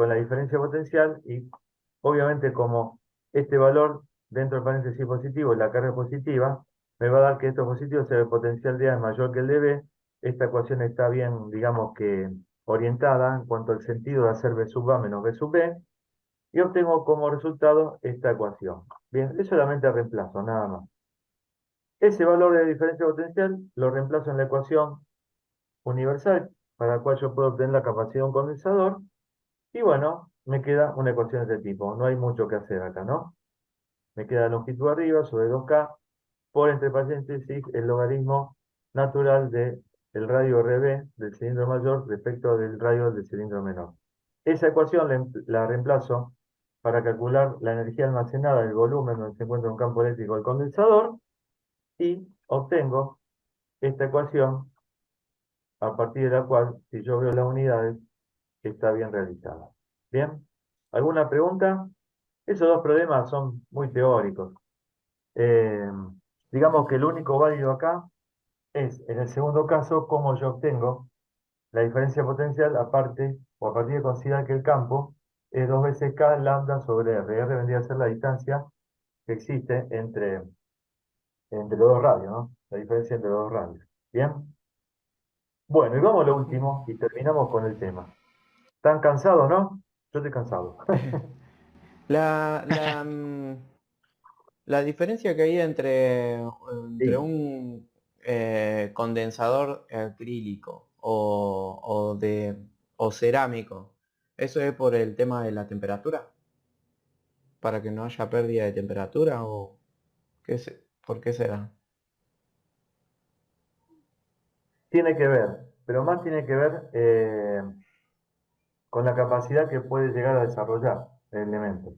S1: la diferencia potencial, y obviamente como este valor dentro del paréntesis positivo es la carga positiva, me va a dar que esto positivo sea el potencial de A es mayor que el de B. Esta ecuación está bien, digamos que orientada en cuanto al sentido de hacer B sub A menos B sub B, y obtengo como resultado esta ecuación. Bien, es solamente reemplazo, nada más. Ese valor de diferencia potencial lo reemplazo en la ecuación universal, para la cual yo puedo obtener la capacidad de un condensador, y bueno, me queda una ecuación de este tipo. No hay mucho que hacer acá, ¿no? Me queda la longitud arriba sobre 2K por, entre paréntesis, el logaritmo natural del radio RB del cilindro mayor respecto del radio del cilindro menor. Esa ecuación la reemplazo para calcular la energía almacenada del volumen donde se encuentra un campo eléctrico del condensador y obtengo esta ecuación a partir de la cual, si yo veo las unidades, está bien realizada. ¿Bien? ¿Alguna pregunta? Esos dos problemas son muy teóricos. Eh, digamos que el único válido acá es, en el segundo caso, cómo yo obtengo la diferencia potencial aparte o a partir de considerar que el campo es 2 veces K lambda sobre R. R vendría a ser la distancia que existe entre los dos radios, ¿no? La diferencia entre los dos radios. ¿Bien? Bueno, y vamos a lo
S2: Ujú.
S1: último y terminamos con el tema. ¿Están cansados, no? Yo estoy cansado.
S2: La, la, mm, la diferencia que hay entre
S1: Sí,
S2: un condensador acrílico o cerámico, ¿eso es por el tema de la temperatura? ¿Para que no haya pérdida de temperatura o por qué será?
S1: tiene que ver, pero más tiene que ver con la capacidad que puede llegar a desarrollar el elemento.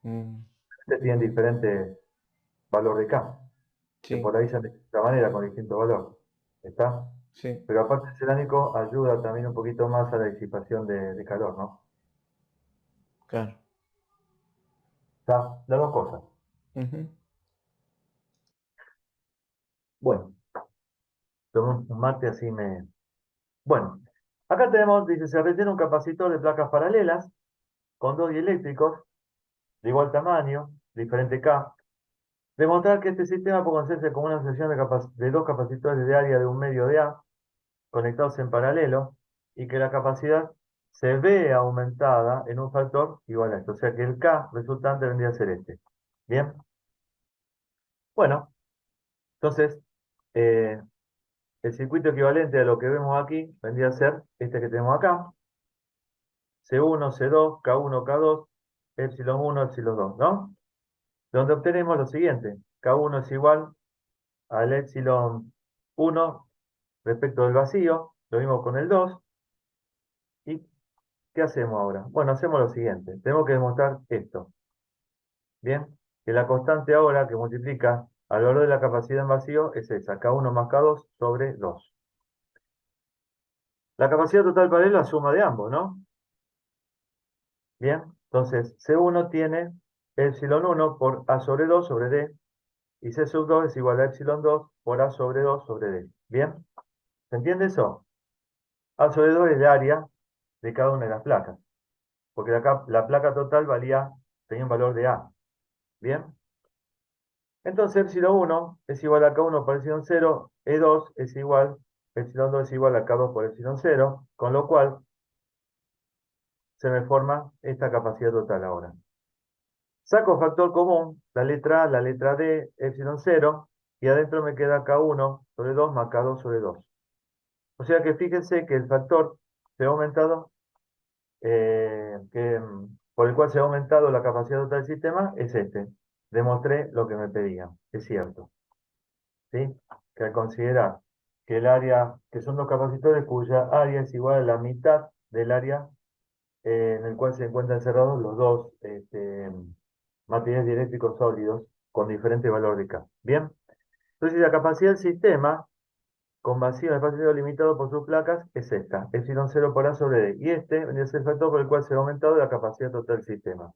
S2: Mm,
S1: Este tiene diferente valor de K, se
S2: sí,
S1: polarizan de distinta manera con distinto valor. ¿Está?
S2: sí,
S1: Pero aparte el cerámico ayuda también un poquito más a la disipación de calor, ¿no?
S2: claro.
S1: Está, las dos cosas.
S2: Ujú.
S1: Bueno, tomé un mate así me... Bueno, acá tenemos, dice, se retiene un capacitor de placas paralelas con dos dieléctricos de igual tamaño, diferente K. Demostrar que este sistema puede conocerse como una asociación de dos capacitores de área de un medio de A conectados en paralelo y que la capacidad se ve aumentada en un factor igual a esto. O sea que el K resultante vendría a ser este. Bien, bueno, entonces eh, el circuito equivalente a lo que vemos aquí vendría a ser este que tenemos acá. C1, C2, K1, K2, epsilon 1, epsilon 2, ¿no? Donde obtenemos lo siguiente. K1 es igual al epsilon 1 respecto del vacío, lo mismo con el 2. ¿Y qué hacemos ahora? Bueno, hacemos lo siguiente. Tenemos que demostrar esto. Bien, que la constante ahora que multiplica al valor de la capacidad en vacío es esa, K1 más K2 sobre 2. La capacidad total paralela es la suma de ambos, ¿no? Bien, entonces C1 tiene epsilon 1 por A sobre 2 sobre D y C sub 2 es igual a epsilon 2 por A sobre 2 sobre D. Bien, ¿se entiende eso? A sobre 2 es el área de cada una de las placas, porque la placa total tenía un valor de A. Bien, entonces epsilon 1 es igual a K1 por epsilon 0, E2 es igual, epsilon 2 es igual a K2 por epsilon 0, con lo cual se me forma esta capacidad total ahora. Saco factor común, la letra A, la letra D, epsilon 0, y adentro me queda K1 sobre 2 más K2 sobre 2. O sea que fíjense que el factor se ha aumentado, por el cual se ha aumentado la capacidad total del sistema, es este. Demostré lo que me pedían, es cierto. ¿Sí? Que al considerar que el área, que son dos capacitores cuya área es igual a la mitad del área en el cual se encuentran encerrados los dos materiales dieléctricos sólidos con diferente valor de K. Bien, entonces la capacidad del sistema con vacío en espacio limitado por sus placas es esta, epsilon 0 por A sobre D. Y este vendría a ser el factor por el cual se ha aumentado la capacidad total del sistema.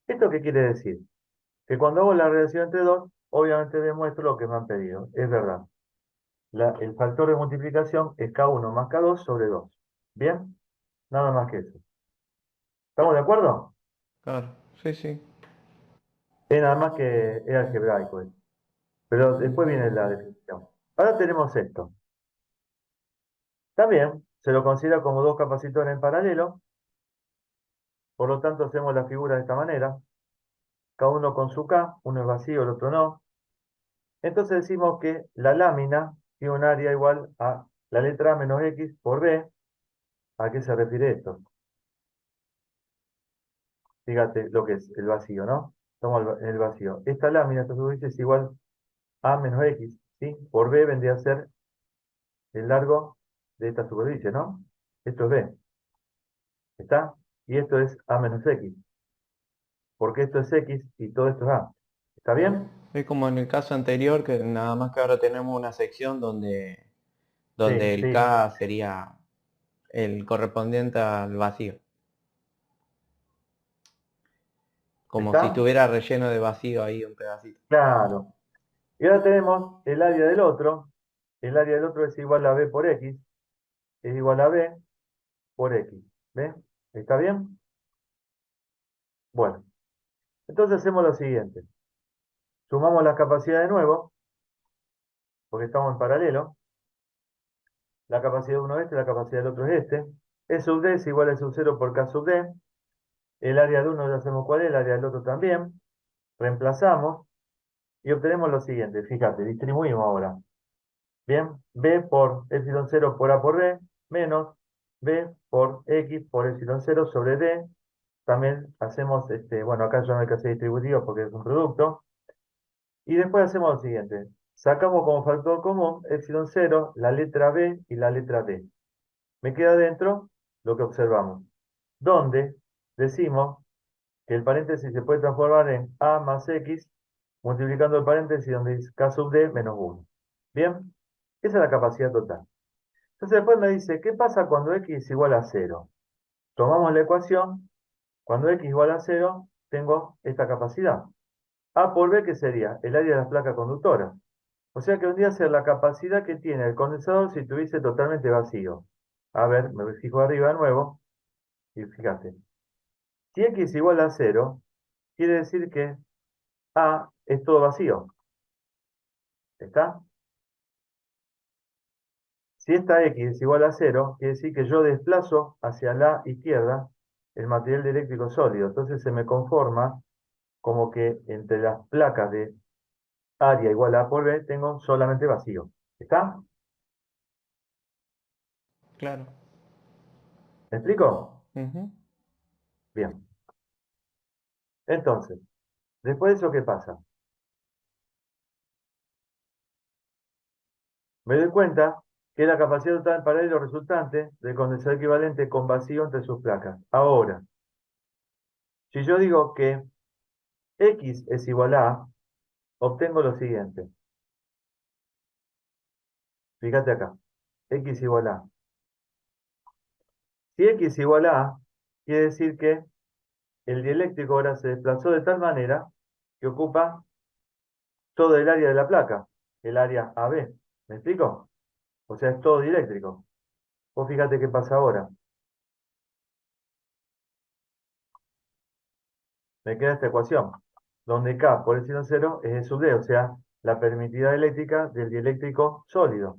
S1: ¿Esto qué quiere decir? Que cuando hago la relación entre dos, obviamente demuestro lo que me han pedido. Es verdad. El factor de multiplicación es K1 más K2 sobre 2. ¿Bien? Nada más que eso. ¿Estamos de acuerdo?
S2: Claro, sí, sí.
S1: Es nada más que es algebraico eso. Pero después viene la definición. Ahora tenemos esto. También se lo considera como dos capacitores en paralelo, por lo tanto hacemos la figura de esta manera, cada uno con su K, uno es vacío, el otro no. Entonces decimos que la lámina tiene un área igual a la letra A menos X por B. ¿A qué se refiere esto? Fíjate lo que es el vacío, ¿no? Estamos en el vacío. Esta lámina, esta superficie es igual a menos X, ¿sí? Por B vendría a ser el largo de esta superficie, ¿no? Esto es B, ¿está? Y esto es A menos X, porque esto es X y todo esto es A. ¿Está bien?
S2: Es como en el caso anterior, que nada más que ahora tenemos una sección donde
S1: Sí,
S2: el
S1: sí.
S2: K sería el correspondiente al vacío. Como si
S1: ¿Está?
S2: tuviera relleno de vacío ahí un pedacito.
S1: Claro. Y ahora tenemos el área del otro. El área del otro es igual a B por X. Es igual a B por X. ¿Ves? ¿Está bien? Bueno, entonces hacemos lo siguiente. Sumamos las capacidades de nuevo, porque estamos en paralelo. La capacidad de uno es este, la capacidad del otro es este. E sub D es igual a E sub 0 por K sub D. El área de uno ya sabemos cuál es, el área del otro también. Reemplazamos y obtenemos lo siguiente. Fíjate, distribuimos ahora. Bien, B por epsilon 0 por A por B, menos B por X por epsilon 0 sobre D. También hacemos, bueno, acá ya no hay que hacer distributivo porque es un producto. Y después hacemos lo siguiente. Sacamos como factor común epsilon 0, la letra B y la letra D. Me queda dentro lo que observamos, donde decimos que el paréntesis se puede transformar en A más X, multiplicando el paréntesis donde es K sub D menos 1. Bien, esa es la capacidad total. Entonces después me dice, ¿qué pasa cuando X es igual a 0? Tomamos la ecuación, cuando X igual a 0, tengo esta capacidad. A por B, ¿qué sería? El área de las placas conductoras. O sea que vendría a ser la capacidad que tiene el condensador si estuviese totalmente vacío. A ver, me fijo arriba de nuevo, y fíjate. Si X es igual a 0, quiere decir que A es todo vacío. ¿Está? Si esta X es igual a 0, quiere decir que yo desplazo hacia la izquierda el material dieléctrico sólido. Entonces se me conforma como que entre las placas de área igual a A por B tengo solamente vacío. ¿Está?
S2: Claro.
S1: ¿Me explico?
S2: Ujú.
S1: Bien. Entonces, después de eso, ¿qué pasa? Me doy cuenta que la capacidad total paralelo resultante del condensador equivalente con vacío entre sus placas. Ahora, si yo digo que X es igual a, obtengo lo siguiente. Fíjate acá. X igual a. Si X es igual a, quiere decir que el dieléctrico ahora se desplazó de tal manera que ocupa todo el área de la placa, el área AB. ¿Me explico? O sea, es todo dieléctrico. Vos fíjate qué pasa ahora. Me queda esta ecuación, donde K por epsilon 0 es E sub D, o sea, la permitividad eléctrica del dieléctrico sólido.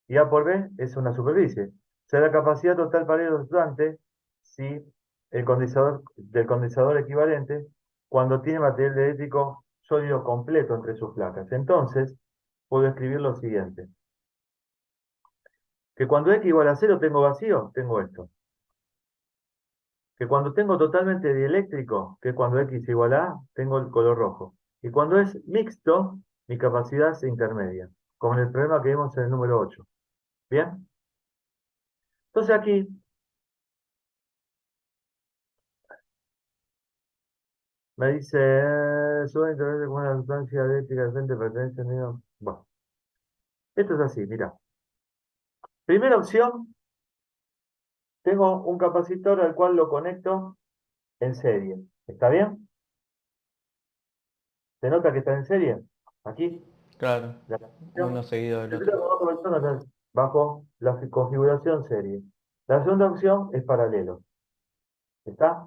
S1: Y A por B es una superficie. O sea, la capacidad total paralelo resultante si del condensador equivalente cuando tiene material eléctrico sólido completo entre sus placas. Entonces, puedo escribir lo siguiente. Que cuando X igual a 0 tengo vacío, tengo esto. Que cuando tengo totalmente dieléctrico, que es cuando X igual a, tengo el color rojo. Y cuando es mixto, mi capacidad es intermedia, como en el problema que vimos en el número 8. ¿Bien? Entonces aquí me dice, suele intervenir con una sustancia eléctrica de frente pertenece a Bueno, esto es así, mira. Primera opción, tengo un capacitor al cual lo conecto en serie. ¿Está bien? ¿Se nota que está en serie? Aquí,
S2: Claro.
S1: la
S2: Uno
S1: conexión.
S2: seguido del
S1: Tendría
S2: otro.
S1: con otra persona bajo la configuración serie. La segunda opción es paralelo. ¿Está?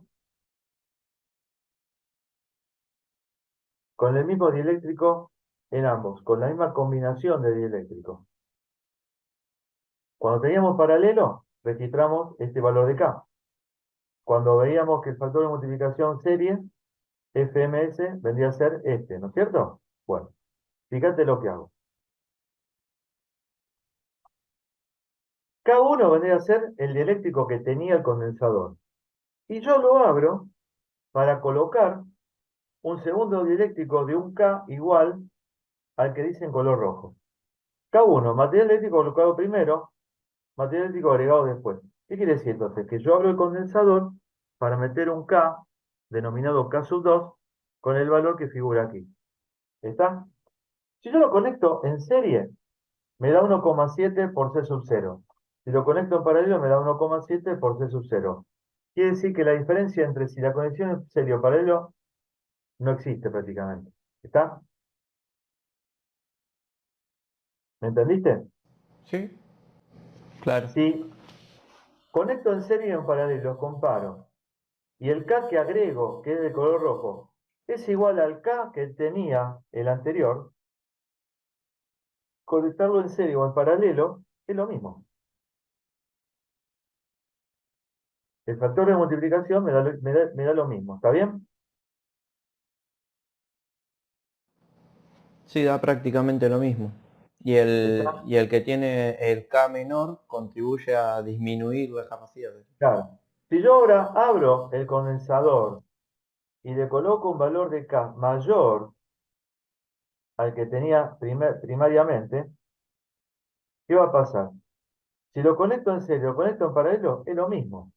S1: Con el mismo dieléctrico en ambos, con la misma combinación de dieléctrico. Cuando teníamos paralelo, registramos este valor de K. Cuando veíamos que el factor de multiplicación serie, FMS, vendría a ser este, ¿no es cierto? Bueno, fíjate lo que hago. K1 vendría a ser el dieléctrico que tenía el condensador. Y yo lo abro para colocar un segundo dieléctrico de un K igual al que dice en color rojo. K1, material eléctrico colocado primero, material eléctrico agregado después. ¿Qué quiere decir entonces? Que yo abro el condensador para meter un K, denominado K sub 2, con el valor que figura aquí. ¿Está? Si yo lo conecto en serie, me da 1,7 por C sub 0. Si lo conecto en paralelo, me da 1,7 por C sub 0. Quiere decir que la diferencia entre si la conexión es serie o paralelo no existe prácticamente. ¿Está? ¿Me entendiste?
S2: Sí, claro.
S1: Si conecto en serie y en paralelo, comparo. Y el K que agrego, que es de color rojo, es igual al K que tenía el anterior, conectarlo en serie o en paralelo es lo mismo. El factor de multiplicación me da lo mismo. ¿Está bien?
S2: Sí, da prácticamente lo mismo.
S1: ¿Está?
S2: Y el que tiene el K menor contribuye a disminuir la capacidad.
S1: Claro. Si yo ahora abro el condensador y le coloco un valor de K mayor al que tenía primariamente, ¿qué va a pasar? Si lo conecto en serie o conecto en paralelo, es lo mismo.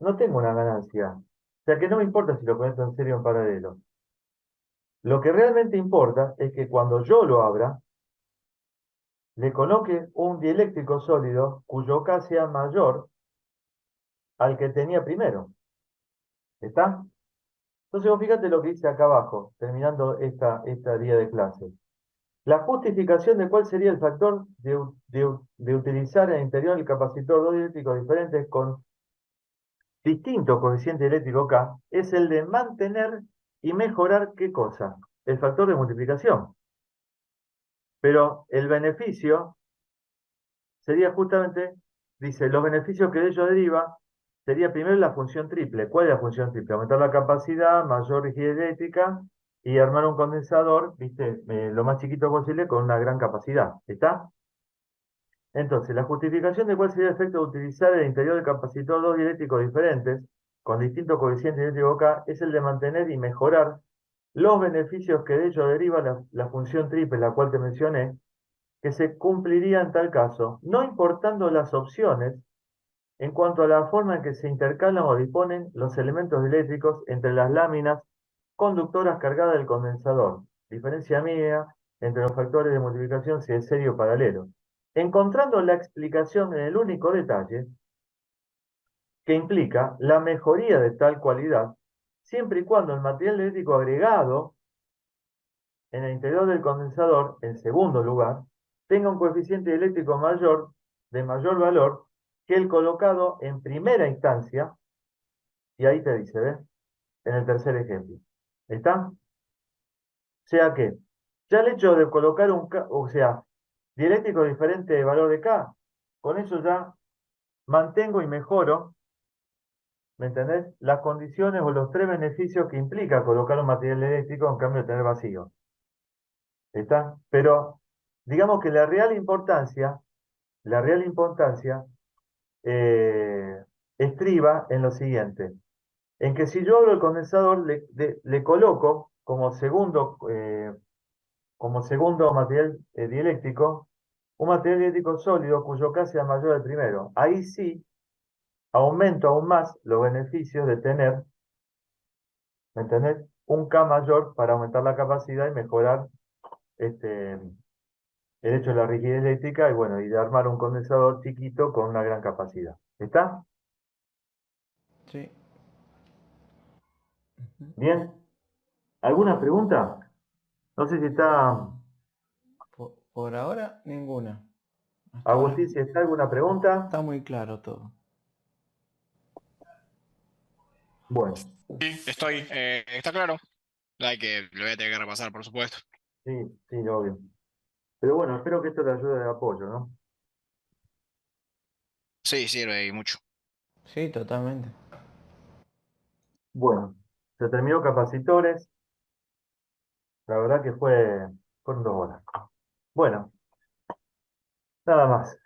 S1: No tengo una ganancia. O sea que no me importa si lo conecto en serie o en paralelo. Lo que realmente importa es que cuando yo lo abra, le coloque un dieléctrico sólido cuyo K sea mayor al que tenía primero. ¿Está? Entonces vos fíjate lo que dice acá abajo, terminando esta día de clase. La justificación de cuál sería el factor de utilizar en el interior del capacitor dos dieléctricos diferentes con distinto coeficiente eléctrico K es el de mantener y mejorar ¿qué cosa? El factor de multiplicación. Pero el beneficio sería justamente, dice, los beneficios que de ello deriva sería primero la función triple. ¿Cuál es la función triple? Aumentar la capacidad, mayor rigidez eléctrica y armar un condensador, viste, lo más chiquito posible con una gran capacidad. ¿Está? Entonces, la justificación de cuál sería el efecto de utilizar el interior del capacitor dos dieléctricos diferentes, con distinto coeficiente eléctrico K, es el de mantener y mejorar los beneficios que de ello deriva la función triple, la cual te mencioné, que se cumpliría en tal caso, no importando las opciones en cuanto a la forma en que se intercalan o disponen los elementos eléctricos entre las láminas conductoras cargadas del condensador. Diferencia mínima entre los factores de multiplicación si es serie o paralelo. Encontrando la explicación en el único detalle que implica la mejoría de tal cualidad, siempre y cuando el material eléctrico agregado en el interior del condensador, en segundo lugar, tenga un coeficiente eléctrico mayor, de mayor valor, que el colocado en primera instancia, y ahí te dice, ¿ves? En el tercer ejemplo. ¿Está? O sea que, ya el hecho de colocar un K, o sea, dieléctrico diferente de valor de K, con eso ya mantengo y mejoro, ¿me entendés? Las condiciones o los tres beneficios que implica colocar un material eléctrico en cambio de tener vacío. ¿Está? Pero digamos que la real importancia eh, estriba en lo siguiente, en que si yo abro el condensador, le coloco como segundo material dieléctrico, un material dieléctrico sólido cuyo K sea mayor al primero. Ahí sí aumento aún más los beneficios de tener, ¿me entendés? Un K mayor para aumentar la capacidad y mejorar el hecho de la rigidez eléctrica y bueno, y de armar un condensador chiquito con una gran capacidad. ¿Está?
S2: Sí.
S1: Bien. ¿Alguna pregunta? No sé si está,
S2: Por ahora, ninguna. Hasta ahora
S1: Agustín, si está alguna pregunta.
S2: está muy claro todo.
S1: Bueno,
S3: Sí, estoy. Está claro. Hay que, lo voy a tener que repasar, por supuesto.
S1: sí, sí, obvio. Pero bueno, espero que esto le ayude de apoyo, ¿no?
S3: Sí, sirve y mucho.
S2: Sí, totalmente.
S1: Bueno, se terminó capacitores. La verdad que fueron 2 horas. Bueno, nada más.